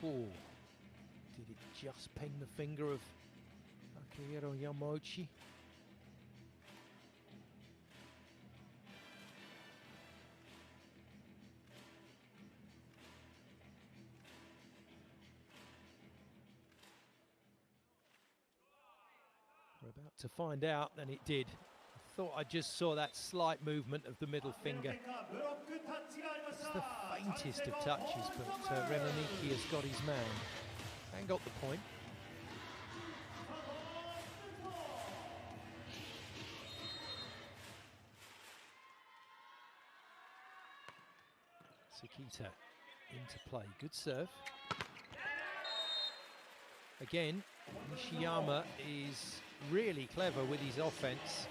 Oh, did it just ping the finger of Akihiro Yamauchi? We're about to find out, and it did. I thought I just saw that slight movement of the middle finger. It's the faintest of touches, but Renaniki has got his man and got the point. Sakita into play, good serve. Again, Nishiyama is really clever with his offense.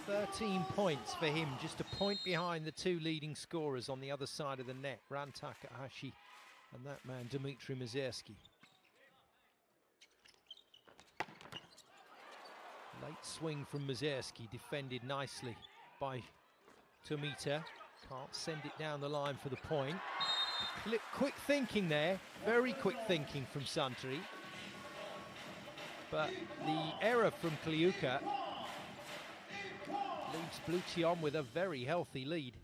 13 points for him, just a point behind the two leading scorers on the other side of the net, Ran Takahashi and that man Dmitry Mizerski. Late swing from Mizerski, defended nicely by Tomita. Can't send it down the line for the point. Quick thinking there, very quick thinking from Suntory. But the error from Kliuka leaves Bluteon with a very healthy lead.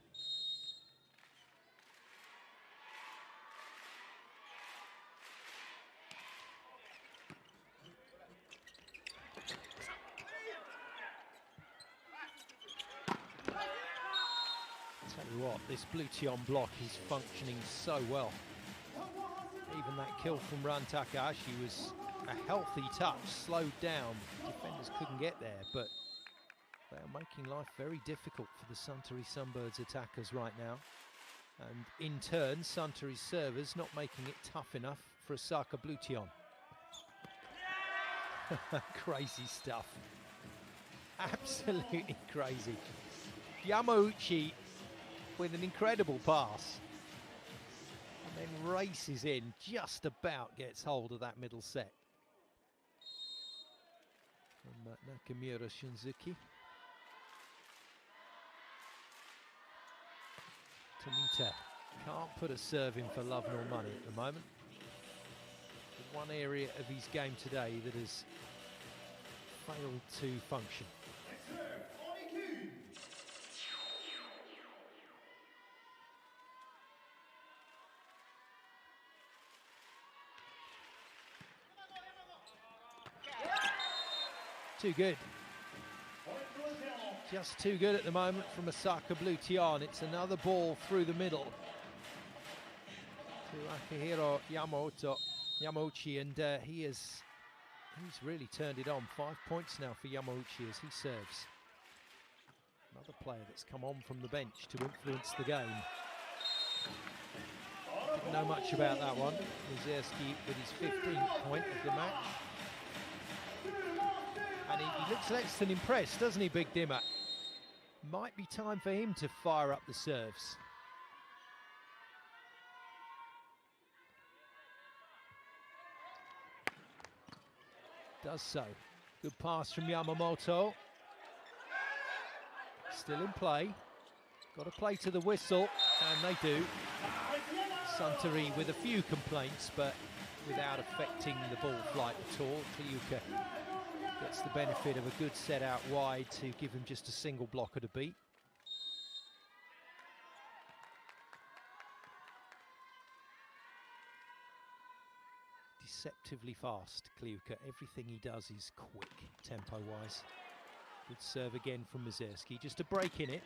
Tell you what, this Bluteon block is functioning so well. Even that kill from Ran Takahashi was a healthy touch, slowed down. Defenders couldn't get there, but they are making life very difficult for the Suntory Sunbirds attackers right now. And in turn, Suntory servers not making it tough enough for Osaka Bluteon. Crazy stuff. Absolutely crazy. Yamauchi with an incredible pass. And then races in, just about gets hold of that middle set. From Nakamura Shinzuki. Tomita can't put a serve in for love nor money at the moment. The one area of his game today that has failed to function. Too good. Just too good at the moment from Osaka Bluteon. It's another ball through the middle to Akihiro Yamauchi, and he's really turned it on. 5 points now for Yamauchi as he serves. Another player that's come on from the bench to influence the game. Didn't know much about that one. Mizerski with his 15th point of the match. And he looks less than impressed, doesn't he, Big Dimmer? Might be time for him to fire up the serves. Does so. Good pass from Yamamoto. Still in play. Got to play to the whistle, and they do. Suntory with a few complaints, but without affecting the ball flight at all. Kliuka gets the benefit of a good set out wide to give him just a single blocker to beat. Deceptively fast, Kliuka. Everything he does is quick, tempo-wise. Good serve again from Mizerski. Just a break in it.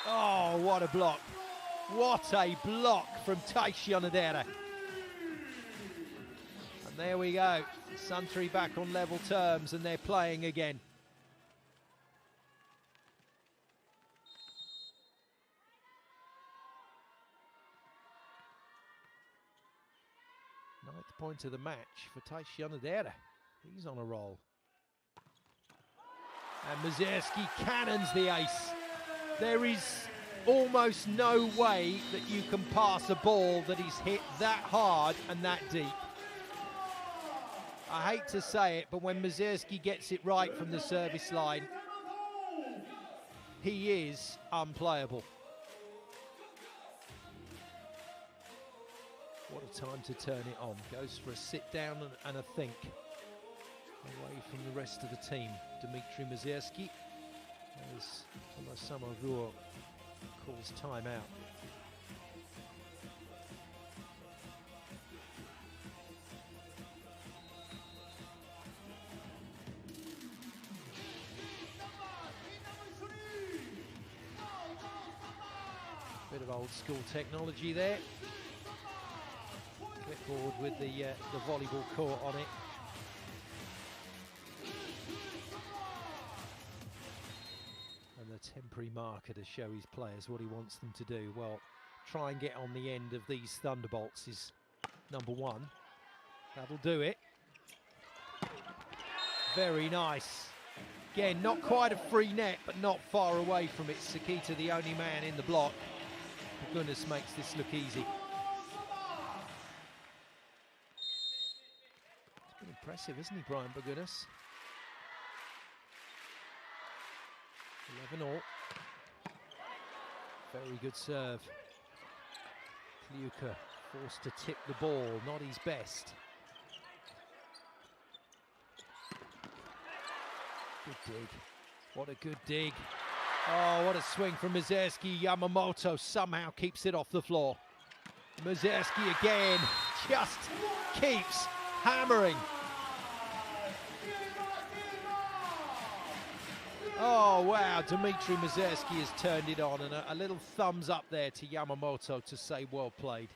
Oh, what a block. What a block from Tion. And there we go. Suntory back on level terms, and they're playing again. Ninth point of the match for Tion. He's on a roll. And Mizerski cannons the ace. There is almost no way that you can pass a ball that is hit that hard and that deep. I hate to say it, but when Mizerski gets it right from the service line, he is unplayable. What a time to turn it on. Goes for a sit down and a think. Away from the rest of the team. Dmitry Mizerski, as Samaruo calls time out. Bit of old school technology there. Clipboard with the volleyball court on it. And the temporary marker to show his players what he wants them to do. Well, try and get on the end of these thunderbolts is number one. That'll do it. Very nice. Again, not quite a free net, but not far away from it. Sakita, the only man in the block. For goodness, makes this look easy. It's been impressive, isn't he, Brian Bagunas? 11-all. Very good serve. Kliuka forced to tip the ball, not his best. Good dig. What a good dig. Oh, what a swing from Mizerski. Yamamoto somehow keeps it off the floor. Mizerski again, just keeps hammering. Oh, wow, Dmitry Mizerski has turned it on, and a little thumbs up there to Yamamoto to say well played.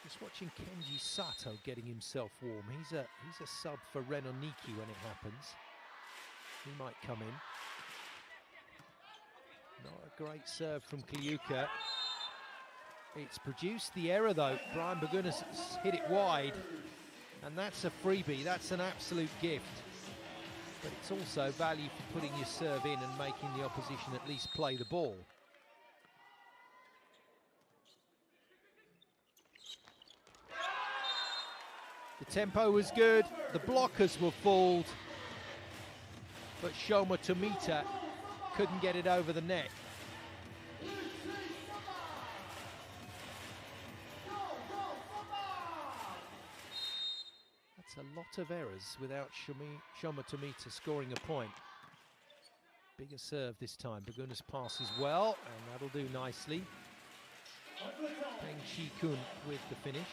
Just watching Kenji Sato getting himself warm. He's a sub for Renoniki when it happens. He might come in. Not a great serve from Kliuka. It's produced the error though. Brian Bagunas hit it wide. And that's a freebie, that's an absolute gift. But it's also value for putting your serve in and making the opposition at least play the ball. The tempo was good, the blockers were fooled, but Shoma Tomita couldn't get it over the net. That's a lot of errors without Shoma Tomita scoring a point. Bigger serve this time. Bagunas passes well, and that'll do nicely. Peng Chi-kun with the finish.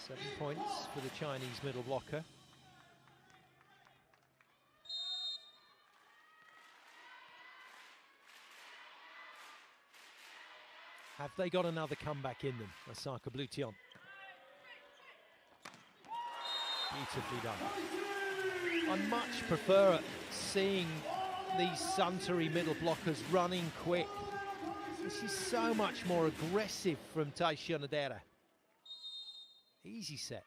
7 points for the Chinese middle blocker. Have they got another comeback in them? Osaka Bluteon. Beautifully done. I much prefer seeing these Suntory middle blockers running quick. This is so much more aggressive from Tion. Easy set.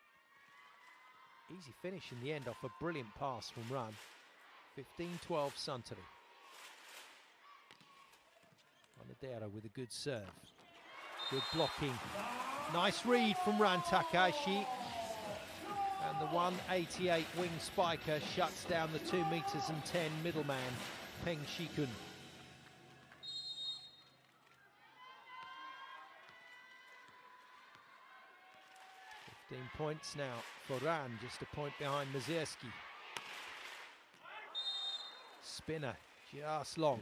Easy finish in the end off a brilliant pass from Run. 15-12 Suntory. Onodera with a good serve. Good blocking. Nice read from Ran Takahashi. And the 188 wing spiker shuts down the 2 meters and 10 middleman, Peng Shikun. Points now for Ran, just a point behind Mazierski. Spinner, just long.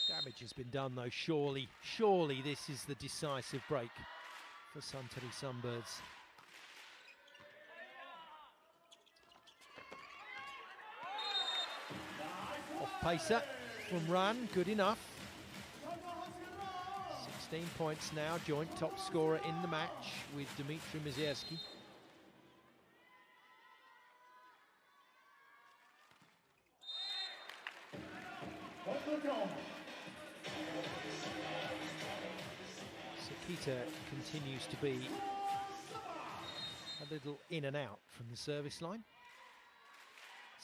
Damage has been done though, surely this is the decisive break for Suntory Sunbirds. Off-pacer from Run, good enough. 16 points now, joint top scorer in the match with Dmitry Mazierski. Sakita continues to be a little in and out from the service line.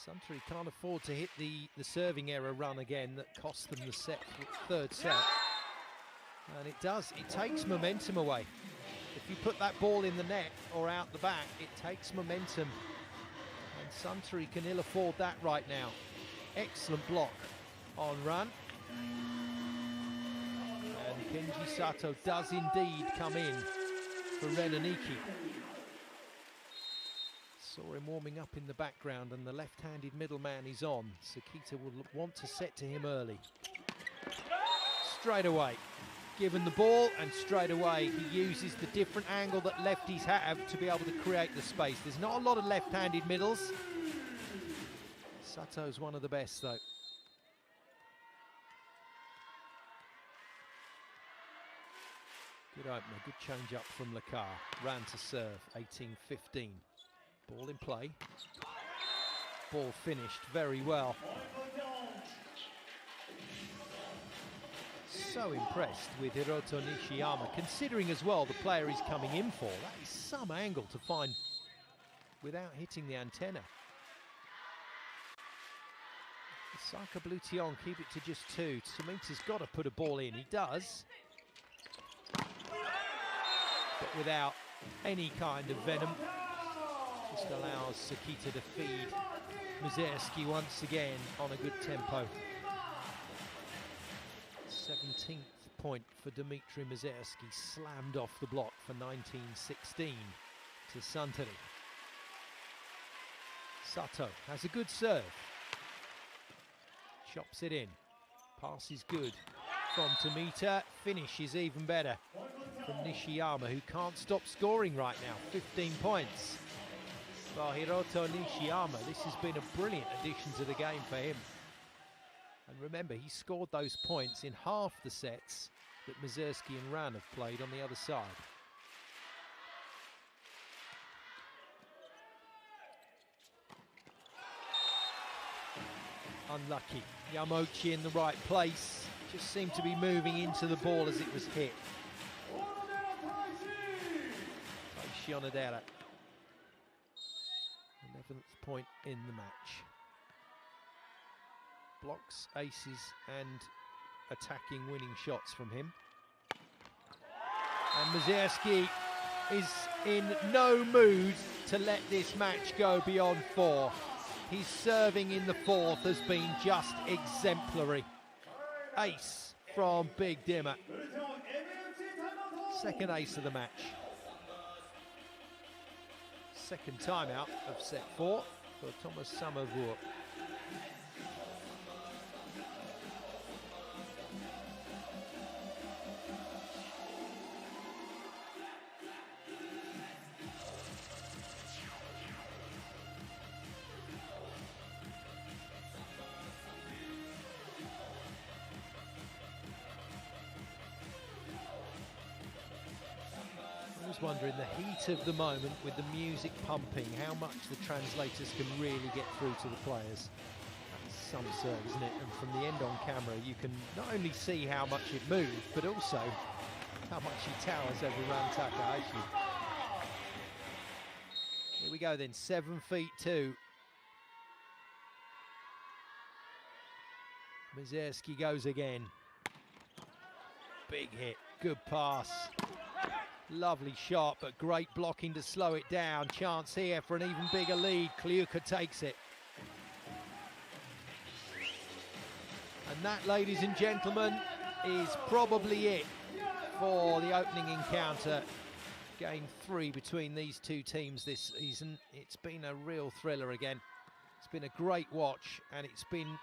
Suntory can't afford to hit the serving error run again that cost them the third set. And it does, it takes momentum away. If you put that ball in the net or out the back, it takes momentum. And Suntory can ill afford that right now. Excellent block on Run. And Kenji Sato does indeed come in for Renaniki. Saw him warming up in the background, and the left-handed middleman is on. Sakita will want to set to him early. Straight away, given the ball, and straight away he uses the different angle that lefties have to be able to create the space. There's not a lot of left-handed middles. Sato's one of the best though. Good opener, good change up from Lakar. Ran to serve, 18-15. Ball in play. Ball finished very well. So impressed with Hiroto Nishiyama, considering as well the player he's coming in for. That is some angle to find without hitting the antenna. Osaka Bluteon keep it to just 2. Tomita's got to put a ball in. He does. But without any kind of venom. Just allows Sakita to feed Mazierski once again on a good tempo. 17th point for Dmitry Mazierski, slammed off the block for 19-16 to Suntory. Sato has a good serve. Chops it in. Pass is good from Tomita. Finish is even better from Nishiyama, who can't stop scoring right now. 15 points. For Hiroto Nishiyama, this has been a brilliant addition to the game for him. And remember, he scored those points in half the sets that Mazierski and Ran have played on the other side. Unlucky. Yamauchi in the right place. Just seemed to be moving into the ball as it was hit. Onodera. 11th point in the match. Blocks, aces and attacking winning shots from him. And Mazierski is in no mood to let this match go beyond 4. His serving in the 4th has been just exemplary. Ace from Big Dimmer. Second ace of the match. Second timeout of set 4 for Thomas Sammervoort. sometimes wonder, in the heat of the moment, with the music pumping, how much the translators can really get through to the players. That's some serve, isn't it? And from the end on camera, you can not only see how much it moved, but also how much he towers over Ran Takahashi. Here we go then, 7 feet 2. Mizerski goes again. Big hit, good pass. Lovely shot, but great blocking to slow it down. Chance here for an even bigger lead. Kliuka takes it. And that, ladies and gentlemen, is probably it for the opening encounter. Game 3 between these two teams this season. It's been a real thriller again. It's been a great watch, and it's been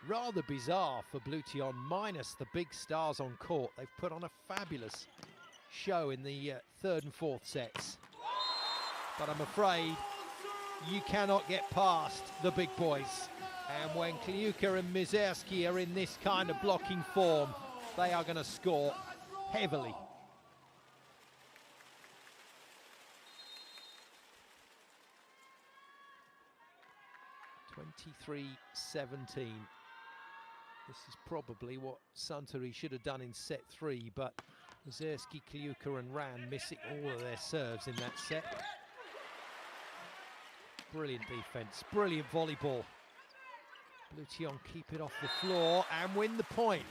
rather bizarre for Bluteon, minus the big stars on court. They've put on a fabulous show in the third and fourth sets. But I'm afraid you cannot get past the big boys. And when Kliuka and Mizerski are in this kind of blocking form, they are going to score heavily. (23-17). This is probably what Suntory should have done in set 3, but Mizerski, Kliuka and Ran missing all of their serves in that set. Brilliant defense, brilliant volleyball. Bluteon keep it off the floor and win the point.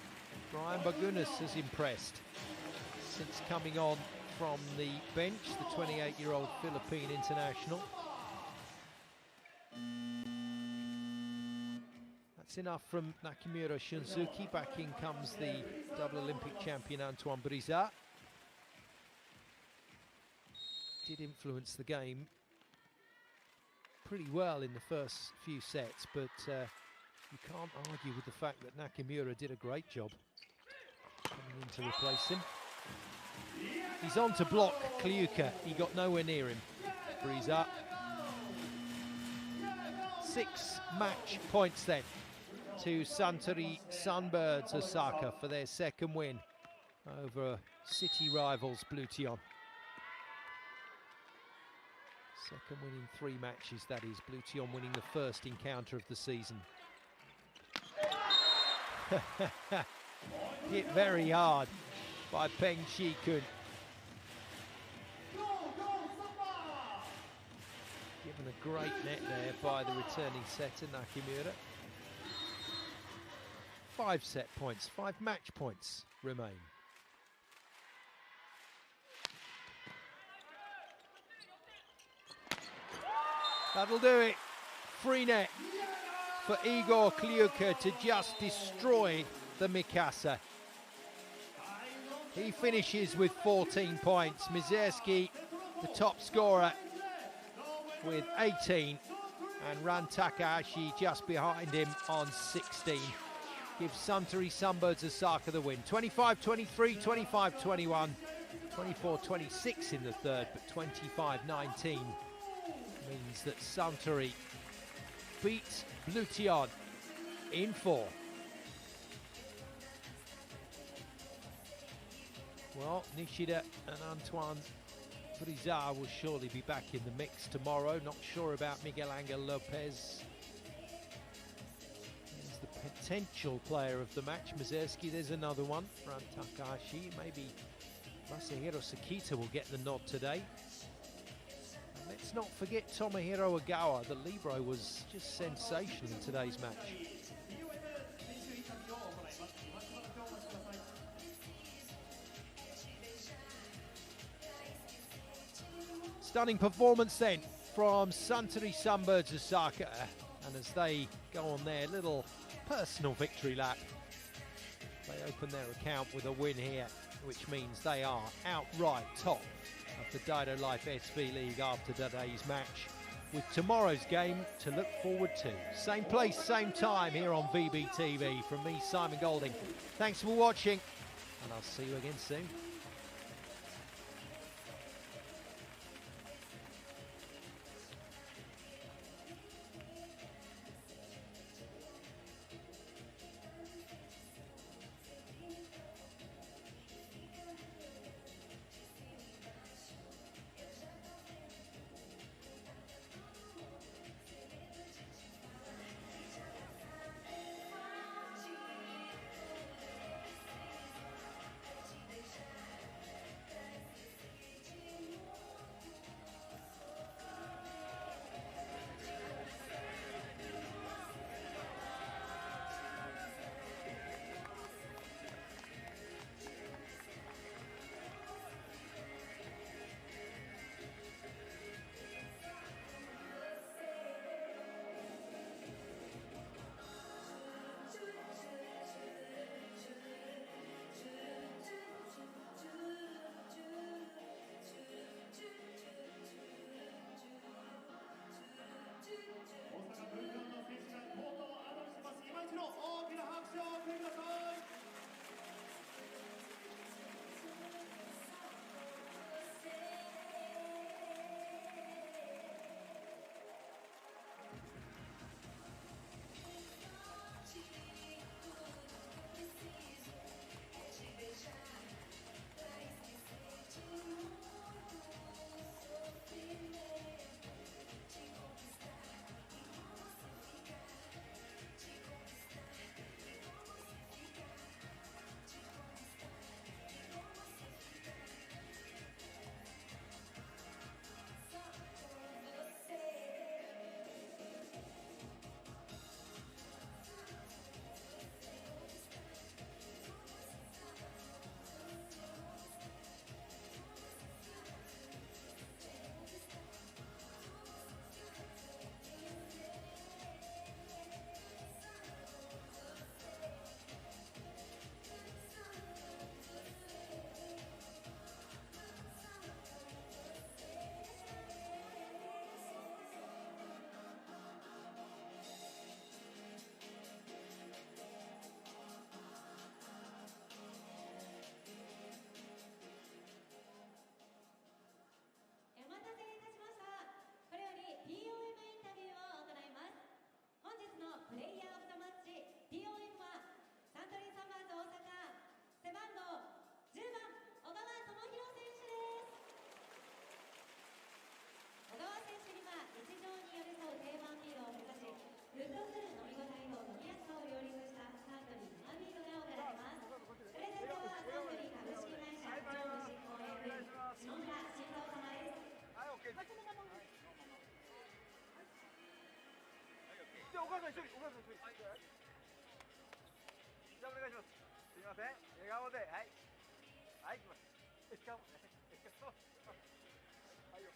Brian Bagunas has impressed since coming on from the bench, the 28-year-old Philippine international. That's enough from Nakamura Shunsuke. Back in comes the double Olympic champion Antoine Brizard. Did influence the game pretty well in the first few sets, but you can't argue with the fact that Nakamura did a great job coming in to replace him. He's on to block Kliuka. He got nowhere near him. Brizard. 6 match points then to Suntory Sunbirds Osaka for their second win over city rivals Bluteon. Second win in 3 matches, that is. Bluteon winning the first encounter of the season. Hit very hard by Peng Shi-kun. Given a great net there by the returning setter Nakamura. 5 set points, 5 match points remain. That'll do it. Free net for Igor Kliuka to just destroy the Mikasa. He finishes with 14 points. Mizerski, the top scorer, with 18, and Ran Takahashi just behind him on 16. Gives Suntory Sunbirds Osaka the win. 25-23, 25-21, 24-26 in the third, but 25-19 means that Suntory beat Bluteon in 4. Well, Nishida and Antoine Brizard will surely be back in the mix tomorrow. Not sure about Miguel Angel Lopez. He's the potential player of the match. Mizerski, there's another one. Ran Takahashi, maybe Masahiro Sakita will get the nod today. And let's not forget Tomohiro Ogawa. The libero was just sensational in today's match. Stunning performance then from Suntory Sunbirds Osaka, and as they go on their little personal victory lap, they open their account with a win here, which means they are outright top of the Daido Life SV.League after today's match, with tomorrow's game to look forward to. Same place, same time here on VBTV. From me, Simon Golding, thanks for watching, and I'll see you again soon. ゃあお母さん一人、お母さん一人。じゃあお願いします。すみません、笑顔で、はい。はい、行きます。笑顔ね。笑顔。はいよ。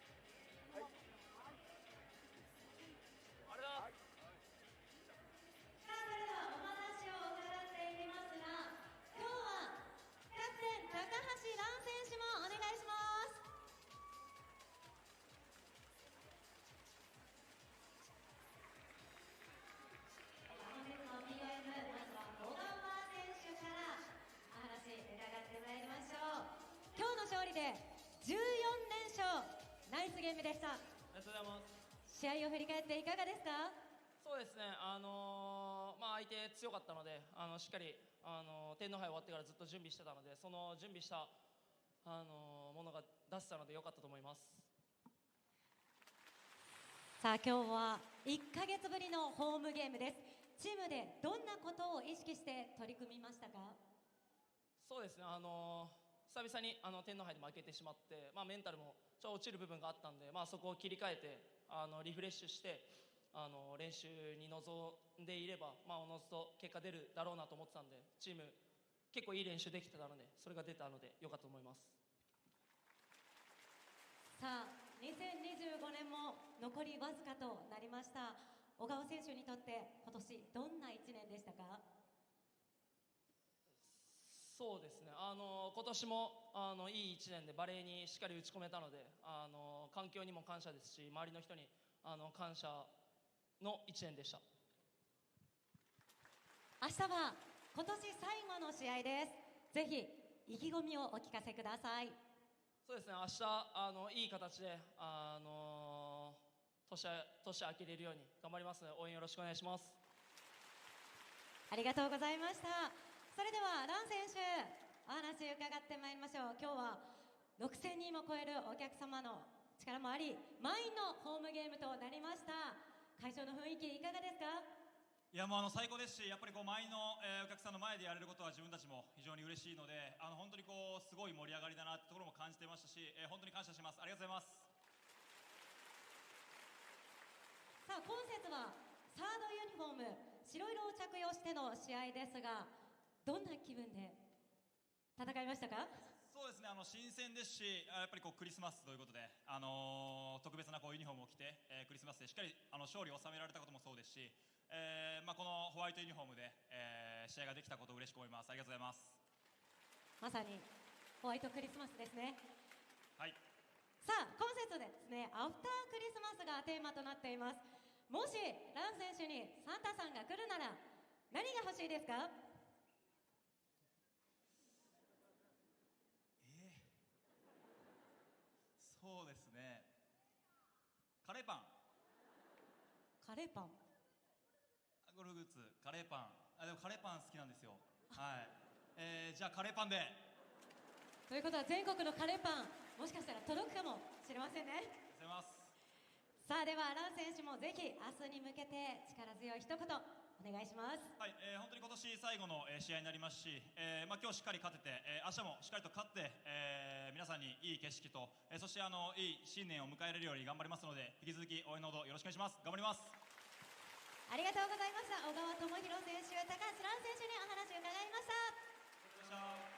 はい。あれだ。はい。さあ、それではお話を伺っていきますが、今日はキャプテン高橋藍選手もお願いします。本日の POM、まずは小川選手からお話伺ってまいりましょう。今日の勝利で14連勝、ナイスゲームでした。ありがとうございます。試合を振り返っていかがですか？そうですね、相手強かったので、しっかり天皇杯終わってからずっと準備してたので、その準備した、ものが出せたので良かったと思います。さあ、今日は1ヶ月ぶりのホームゲームです。チームでどんなことを意識して取り組みましたか？そうですね、久々に天皇杯で負けてしまって、メンタルもちょっと落ちる部分があったんで、そこを切り替えてリフレッシュして練習に臨んでいれば、おのずと結果出るだろうなと思ってたんで、チーム結構いい練習できてたので、それが出たので良かったと思います。さあ、2025年も残りわずかとなりました。小川選手にとって今年どんな1年でしたか？そうですね、今年もいい1年でバレーにしっかり打ち込めたので、環境にも感謝ですし、周りの人に感謝の1年でした。明日は今年最後の試合です。ぜひ意気込みをお聞かせください。そうですね、明日いい形で年明けれるように頑張りますので、応援よろしくお願いします。ありがとうございました。それでは藍選手、お話伺ってまいりましょう。今日は6000人も超えるお客様の力もあり、満員のホームゲームとなりました。会場の雰囲気いかがですか？いや、もう最高ですし、やっぱり満員の、お客さんの前でやれることは自分たちも非常に嬉しいので、本当にすごい盛り上がりだなってところも感じてましたし、本当に感謝します。ありがとうございます。さあ、今節はサードユニフォーム白色を着用しての試合ですが、どんな気分で戦いましたか？そうですね、新鮮ですし、やっぱりクリスマスということで、特別なユニフォームを着て、クリスマスでしっかり勝利を収められたこともそうですし、このホワイトユニフォームで、試合ができたことを嬉しく思います。ありがとうございます。まさにホワイトクリスマスですね。はい。さあ、今節ですね、アフタークリスマスがテーマとなっています。もし藍選手にサンタさんが来るなら何が欲しいですか？そうですね、カレーパン。カレーパン、ゴルフグッズ、カレーパン。でもカレーパン好きなんですよ。はい。じゃあカレーパンで。ということは全国のカレーパン、もしかしたら届くかもしれませんね。ありがとうございます。さあ、では藍選手もぜひ明日に向けて力強い一言お願いします。はい、本当に今年最後の、試合になりますし、今日しっかり勝てて、明日もしっかりと勝って、皆さんにいい景色と、そしていい新年を迎えられるように頑張りますので、引き続き応援のほどよろしくお願いします。頑張ります。ありがとうございました。小川智弘選手、高橋藍選手にお話を伺いました。ありがとうございました。